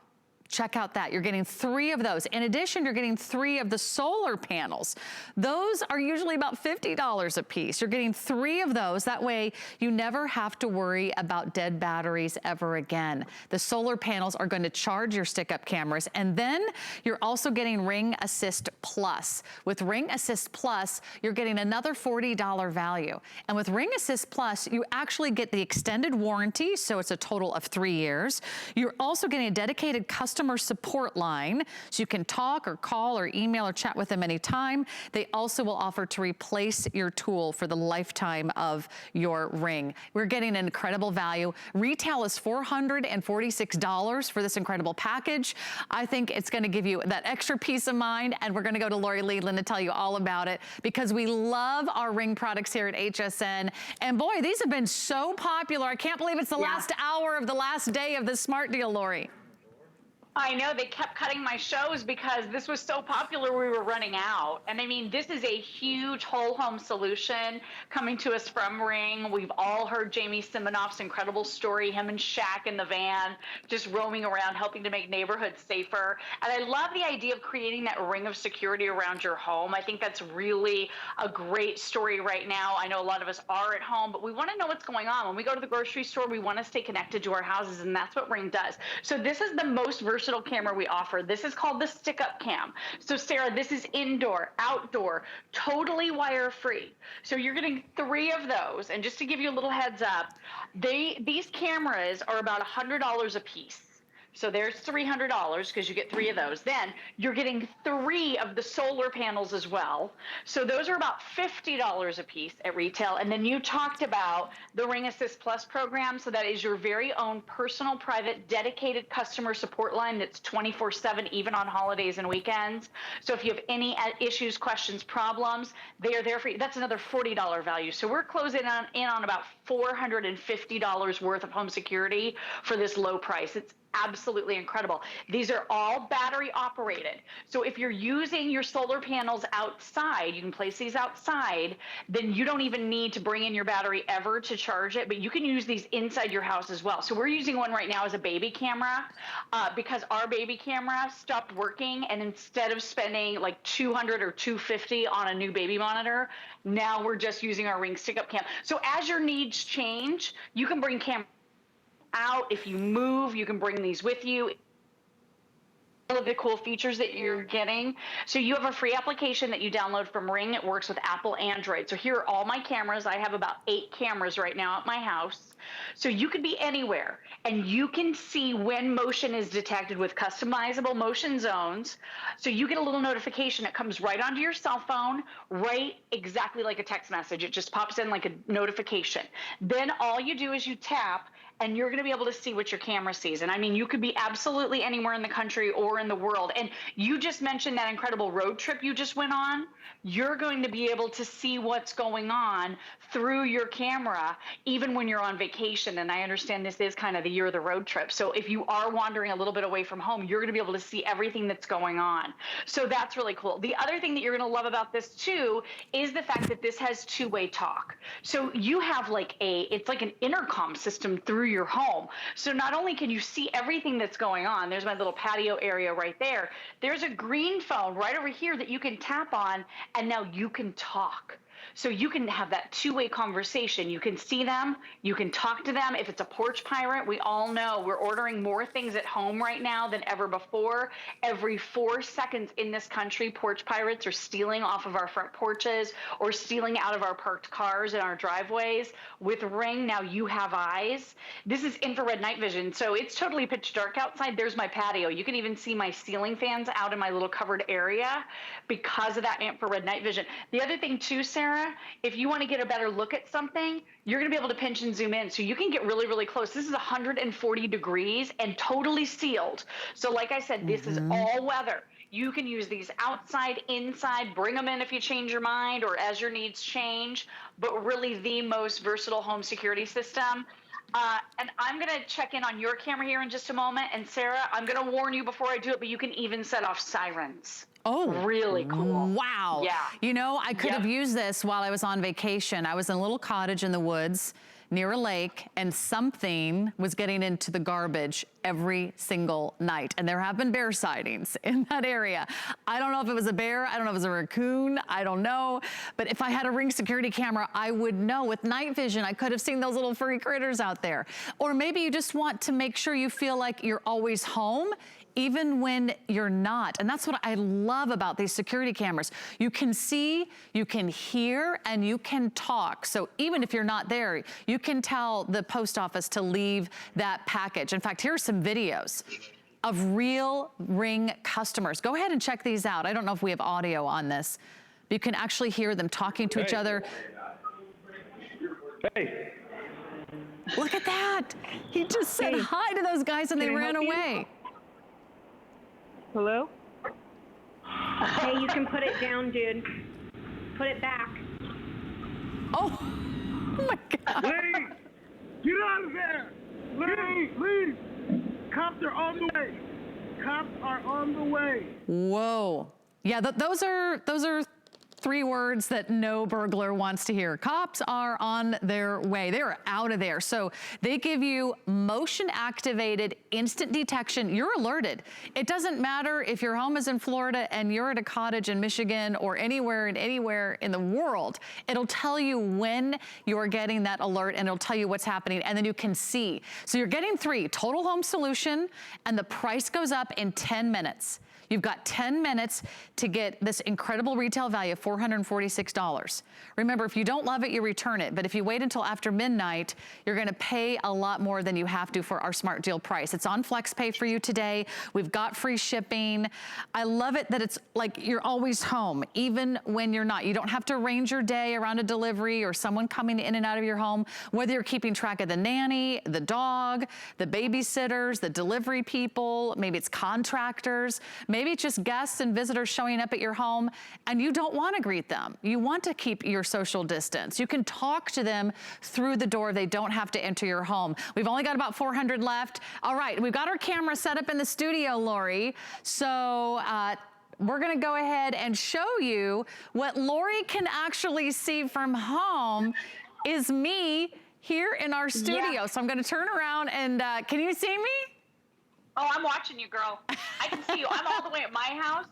Check out that. You're getting 3 of those. In addition, you're getting 3 of the solar panels. Those are usually about $50 a piece. You're getting 3 of those. That way, you never have to worry about dead batteries ever again. The solar panels are going to charge your stick-up cameras. And then you're also getting Ring Assist Plus. With Ring Assist Plus, you're getting another $40 value. And with Ring Assist Plus, you actually get the extended warranty, so it's a total of 3 years. You're also getting a dedicated customer support line, so you can talk or call or email or chat with them anytime. They also will offer to replace your tool for the lifetime of your Ring. We're getting an incredible value. Retail is $446 for this incredible package. I think it's gonna give you that extra peace of mind, and we're gonna go to Lori Leland to tell you all about it, because we love our Ring products here at HSN. And boy, these have been so popular. I can't believe it's the last hour of the last day of this smart deal, Lori. I know, they kept cutting my shows because this was so popular we were running out. And I mean, this is a huge whole home solution coming to us from Ring. We've all heard Jamie Siminoff's incredible story, him and Shaq in the van, just roaming around, helping to make neighborhoods safer. And I love the idea of creating that ring of security around your home. I think that's really a great story right now. I know a lot of us are at home, but we want to know what's going on. When we go to the grocery store, we want to stay connected to our houses, and that's what Ring does. So this is the most versatile camera we offer. This is called the Stick-Up Cam. So Sarah, this is indoor, outdoor, totally wire-free. So you're getting 3 of those. And just to give you a little heads up, these cameras are about $100 a piece. So there's $300 because you get 3 of those. Then you're getting 3 of the solar panels as well. So those are about $50 a piece at retail. And then you talked about the Ring Assist Plus program. So that is your very own personal, private, dedicated customer support line that's 24/7, even on holidays and weekends. So if you have any issues, questions, problems, they are there for you. That's another $40 value. So we're closing in on about $450 worth of home security for this low price. It's absolutely incredible. These are all battery operated. So if you're using your solar panels outside, you can place these outside, then you don't even need to bring in your battery ever to charge it, but you can use these inside your house as well. So we're using one right now as a baby camera because our baby camera stopped working, and instead of spending like $200 or $250 on a new baby monitor, now we're just using our Ring Stick-Up Cam. So as your needs change, you can bring cameras out. If you move, you can bring these with you. All of the cool features that you're getting. So you have a free application that you download from Ring. It works with Apple, Android. So here are all my cameras. I have about 8 cameras right now at my house. So you could be anywhere, and you can see when motion is detected with customizable motion zones. So you get a little notification. It comes right onto your cell phone, right exactly like a text message. It just pops in like a notification. Then all you do is you tap, and you're going to be able to see what your camera sees. And I mean, you could be absolutely anywhere in the country or in the world. And you just mentioned that incredible road trip you just went on. You're going to be able to see what's going on through your camera, even when you're on vacation. And I understand this is kind of the year of the road trip. So if you are wandering a little bit away from home, you're going to be able to see everything that's going on. So that's really cool. The other thing that you're going to love about this too is the fact that this has 2-way talk. So you have like it's like an intercom system through your home. So not only can you see everything that's going on, there's my little patio area right there. There's a green phone right over here that you can tap on, and now you can talk. So you can have that two-way conversation. You can see them, you can talk to them. If it's a porch pirate, we all know we're ordering more things at home right now than ever before. Every 4 seconds in this country, porch pirates are stealing off of our front porches or stealing out of our parked cars in our driveways. With Ring, now you have eyes. This is infrared night vision, so it's totally pitch dark outside. There's my patio. You can even see my ceiling fans out in my little covered area because of that infrared night vision. The other thing too, Sarah, if you want to get a better look at something, you're going to be able to pinch and zoom in. So you can get really, really close. This is 140 degrees and totally sealed. So like I said, this is all weather. You can use these outside, inside, bring them in if you change your mind or as your needs change, but really the most versatile home security system. And I'm going to check in on your camera here in just a moment. And Sarah, I'm going to warn you before I do it, but you can even set off sirens. Oh, really cool. Wow. Yeah. You know, I could have used this while I was on vacation. I was in a little cottage in the woods near a lake, and something was getting into the garbage every single night. And there have been bear sightings in that area. I don't know if it was a bear. I don't know if it was a raccoon. I don't know. But if I had a Ring security camera, I would know. With night vision, I could have seen those little furry critters out there. Or maybe you just want to make sure you feel like you're always home, even when you're not. And that's what I love about these security cameras. You can see, you can hear, and you can talk. So even if you're not there, you can tell the post office to leave that package. In fact, here are some videos of real Ring customers. Go ahead and check these out. I don't know if we have audio on this, but you can actually hear them talking to each other. Hey. Look at that. He just said hi to those guys and they ran away. Hello? Hey, you can put it down, dude. Put it back. Oh my God. Leave! Get out of there! Leave! Cops are on the way. Cops are on the way. Whoa. Yeah, those are 3 words that no burglar wants to hear. Cops are on their way. They're out of there. So they give you motion activated instant detection. You're alerted. It doesn't matter if your home is in Florida and you're at a cottage in Michigan or anywhere in the world. It'll tell you when you're getting that alert and it'll tell you what's happening, and then you can see. So you're getting 3, total home solution, and the price goes up in 10 minutes. You've got 10 minutes to get this incredible retail value of $446. Remember, if you don't love it, you return it. But if you wait until after midnight, you're gonna pay a lot more than you have to for our Smart Deal price. It's on FlexPay for you today. We've got free shipping. I love it that it's like you're always home, even when you're not. You don't have to arrange your day around a delivery or someone coming in and out of your home, whether you're keeping track of the nanny, the dog, the babysitters, the delivery people, maybe it's contractors, maybe it's just guests and visitors showing up at your home and you don't want to greet them. You want to keep your social distance. You can talk to them through the door. They don't have to enter your home. We've only got about 400 left. All right, we've got our camera set up in the studio, Lori. So we're gonna go ahead and show you what Lori can actually see from home is me here in our studio. Yeah. So I'm gonna turn around and can you see me? Oh, I'm watching you, girl. I can see you. I'm all the way at my house,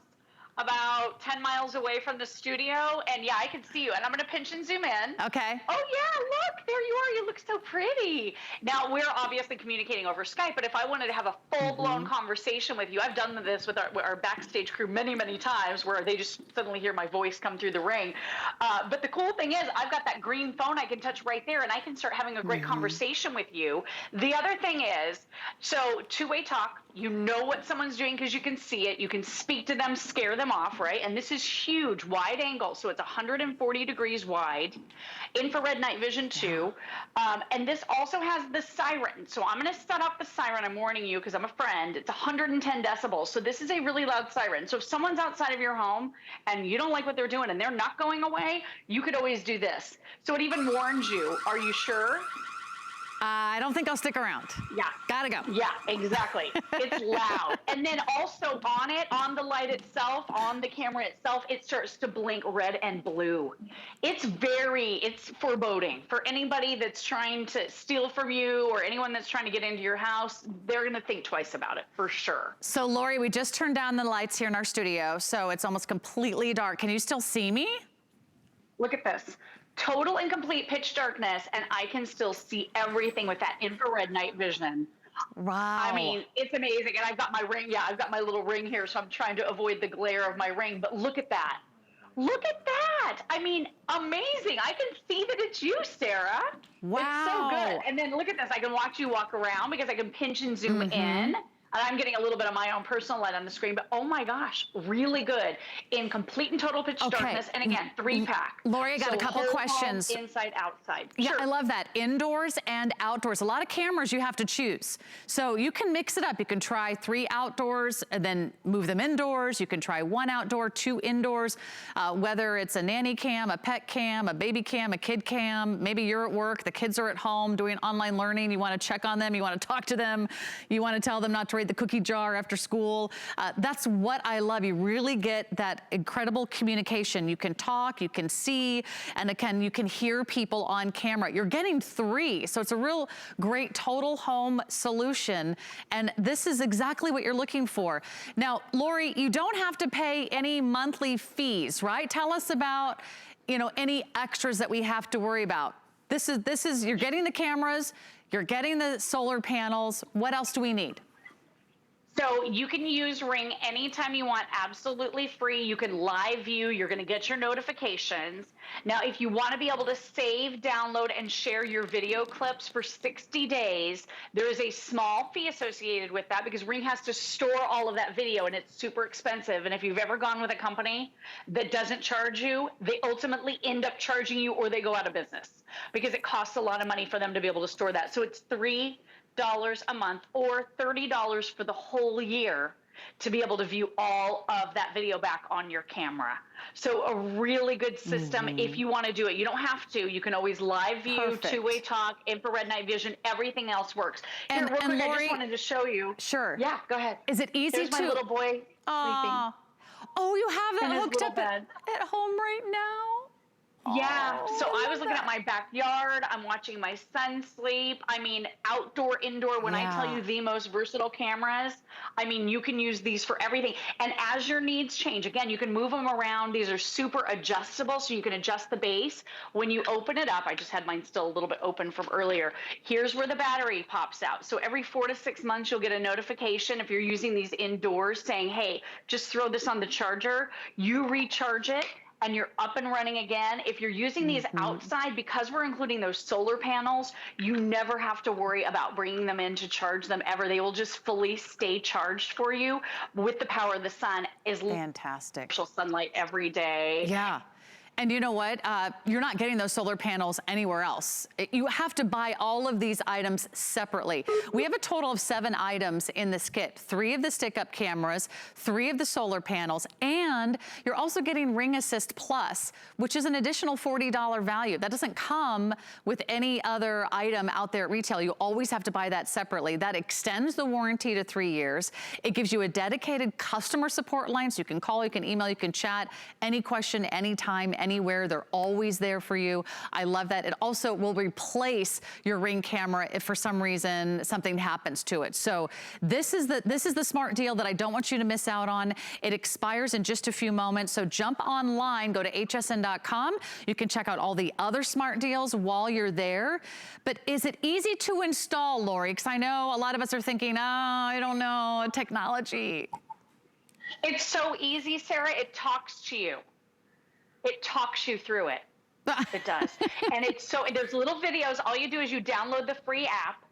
about 10 miles away from the studio, and yeah, I can see you. And I'm gonna pinch and zoom in. Okay. Oh yeah, look, there you are. You look so pretty. Now, we're obviously communicating over Skype, but if I wanted to have a full-blown conversation with you, I've done this with our backstage crew many, many times where they just suddenly hear my voice come through the ring. But the cool thing is I've got that green phone I can touch right there, and I can start having a great conversation with you. The other thing is, so two-way talk, you know what someone's doing because you can see it. You can speak to them, scare them off, right? And this is huge, wide angle. So it's 140 degrees wide, infrared night vision too. And this also has the siren. So I'm going to set up the siren. I'm warning you because I'm a friend. It's 110 decibels. So this is a really loud siren. So if someone's outside of your home and you don't like what they're doing and they're not going away, you could always do this. So it even warns you, are you sure? I don't think I'll stick around. Yeah. Gotta go. Yeah, exactly. It's loud. And then also on the light itself, on the camera itself, it starts to blink red and blue. It's foreboding for anybody that's trying to steal from you or anyone that's trying to get into your house. They're going to think twice about it for sure. So Lori, we just turned down the lights here in our studio, so it's almost completely dark. Can you still see me? Look at this. Total and complete pitch darkness, and I can still see everything with that infrared night vision. Wow. I mean, it's amazing. And I've got my ring. Yeah, I've got my little ring here, so I'm trying to avoid the glare of my ring. But look at that. Look at that. I mean, amazing. I can see that it's you, Sarah. Wow. It's so good. And then look at this. I can watch you walk around because I can pinch and zoom in. And I'm getting a little bit of my own personal light on the screen, but oh my gosh, really good in complete and total pitch darkness. And again, 3-pack. Lori, I got a couple questions. Inside, outside. Yeah, Sure. I love that. Indoors and outdoors. A lot of cameras you have to choose. So you can mix it up. You can try 3 outdoors and then move them indoors. You can try 1 outdoor, 2 indoors, whether it's a nanny cam, a pet cam, a baby cam, a kid cam. Maybe you're at work, the kids are at home doing online learning. You want to check on them. You want to talk to them. You want to tell them not to the cookie jar after school. That's what I love. You really get that incredible communication. You can talk, you can see, and again, you can hear people on camera. You're getting 3, so it's a real great total home solution, and this is exactly what you're looking for. Now, Lori, you don't have to pay any monthly fees, right? Tell us about, any extras that we have to worry about. This is you're getting the cameras, you're getting the solar panels. What else do we need? So you can use Ring anytime you want, absolutely free. You can live view. You're going to get your notifications. Now, if you want to be able to save, download, and share your video clips for 60 days, there is a small fee associated with that because Ring has to store all of that video, and it's super expensive. And if you've ever gone with a company that doesn't charge you, they ultimately end up charging you or they go out of business because it costs a lot of money for them to be able to store that. So it's $3 a month or $30 for the whole year to be able to view all of that video back on your camera. So a really good system if you want to do it. You don't have to. You can always live view, Perfect. 2-way talk, infrared night vision, everything else works. And Here, real quick, Lori, I just wanted to show you. Sure. Yeah, go ahead. Is it easy There's my little boy sleeping. Oh, you have In it his hooked little up bed. at home right now? Yeah, so I was looking that. at my backyard. I'm watching my son sleep. I mean, outdoor, indoor, when I tell you the most versatile cameras, I mean, you can use these for everything. And as your needs change, again, you can move them around. These are super adjustable, so you can adjust the base. When you open it up, I just had mine still a little bit open from earlier. Here's where the battery pops out. So every 4 to 6 months, you'll get a notification if you're using these indoors saying, hey, just throw this on the charger. You recharge it, and you're up and running again. If you're using these outside, because we're including those solar panels, you never have to worry about bringing them in to charge them ever. They will just fully stay charged for you with the power of the sun. Is fantastic. Natural sunlight every day. Yeah. And you know what? You're not getting those solar panels anywhere else. You have to buy all of these items separately. We have a total of 7 items in this kit. 3 of the stick-up cameras, 3 of the solar panels, and you're also getting Ring Assist Plus, which is an additional $40 value. That doesn't come with any other item out there at retail. You always have to buy that separately. That extends the warranty to 3 years. It gives you a dedicated customer support line, so you can call, you can email, you can chat, any question, anytime, anywhere. They're always there for you. I love that. It also will replace your Ring camera if for some reason something happens to it. So this is the smart deal that I don't want you to miss out on. It expires in just a few moments. So jump online, go to hsn.com. You can check out all the other smart deals while you're there. But is it easy to install, Lori? Because I know a lot of us are thinking, oh, I don't know, technology. It's so easy, Sarah. It talks to you. It talks you through it. It does. And there's little videos. All you do is you download the free app,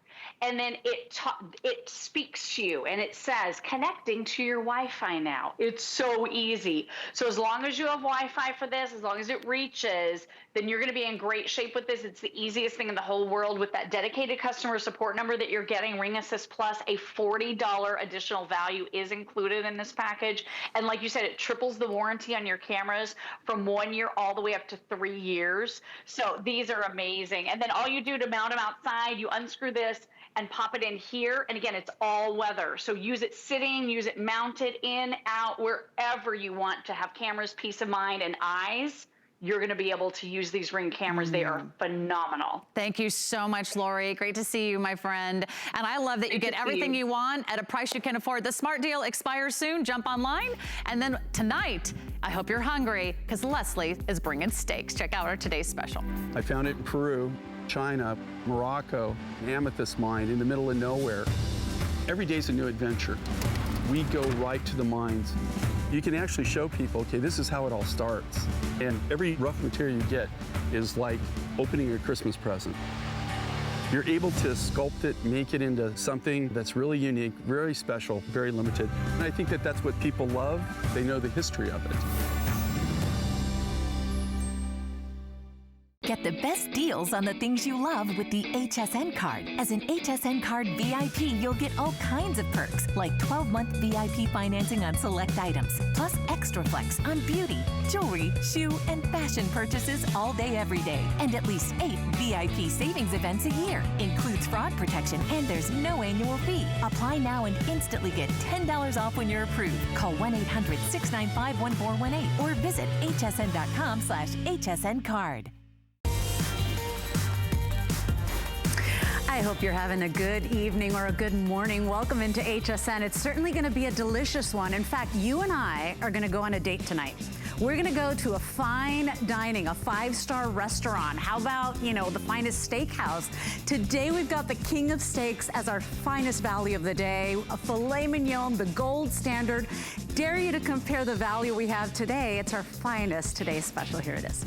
and then it speaks to you, and it says, connecting to your Wi-Fi now. It's so easy. So as long as you have Wi-Fi for this, as long as it reaches, then you're going to be in great shape with this. It's the easiest thing in the whole world with that dedicated customer support number that you're getting, Ring Assist Plus. A $40 additional value is included in this package. And like you said, it triples the warranty on your cameras from 1 year all the way up to 3 years. So these are amazing. And then all you do to mount them outside, you unscrew this and pop it in here. And again, it's all weather. So use it sitting, use it mounted in, out, wherever you want to have cameras, peace of mind, and eyes. You're going to be able to use these Ring cameras. They are phenomenal. Thank you so much, Lori. Great to see you, my friend. And I love that you get everything you want at a price you can afford. The Smart Deal expires soon. Jump online. And then tonight, I hope you're hungry because Leslie is bringing steaks. Check out our today's special. I found it in Peru, China, Morocco, an amethyst mine in the middle of nowhere. Every day's a new adventure. We go right to the mines. You can actually show people, okay, this is how it all starts. And every rough material you get is like opening a Christmas present. You're able to sculpt it, make it into something that's really unique, very special, very limited. And I think that that's what people love. They know the history of it. Get the best deals on the things you love with the HSN card. As an HSN card VIP, you'll get all kinds of perks, like 12-month VIP financing on select items, plus extra flex on beauty, jewelry, shoe, and fashion purchases all day, every day. And at least 8 VIP savings events a year. Includes fraud protection, and there's no annual fee. Apply now and instantly get $10 off when you're approved. Call 1-800-695-1418 or visit hsn.com/HSN card. I hope you're having a good evening or a good morning. Welcome into HSN. It's certainly going to be a delicious one. In fact, you and I are going to go on a date tonight. We're going to go to a fine dining, a 5-star restaurant. How about, you know, the finest steakhouse? Today we've got the King of Steaks as our finest value of the day, a filet mignon, the gold standard. Dare you to compare the value we have today. It's our finest today's special. Here it is.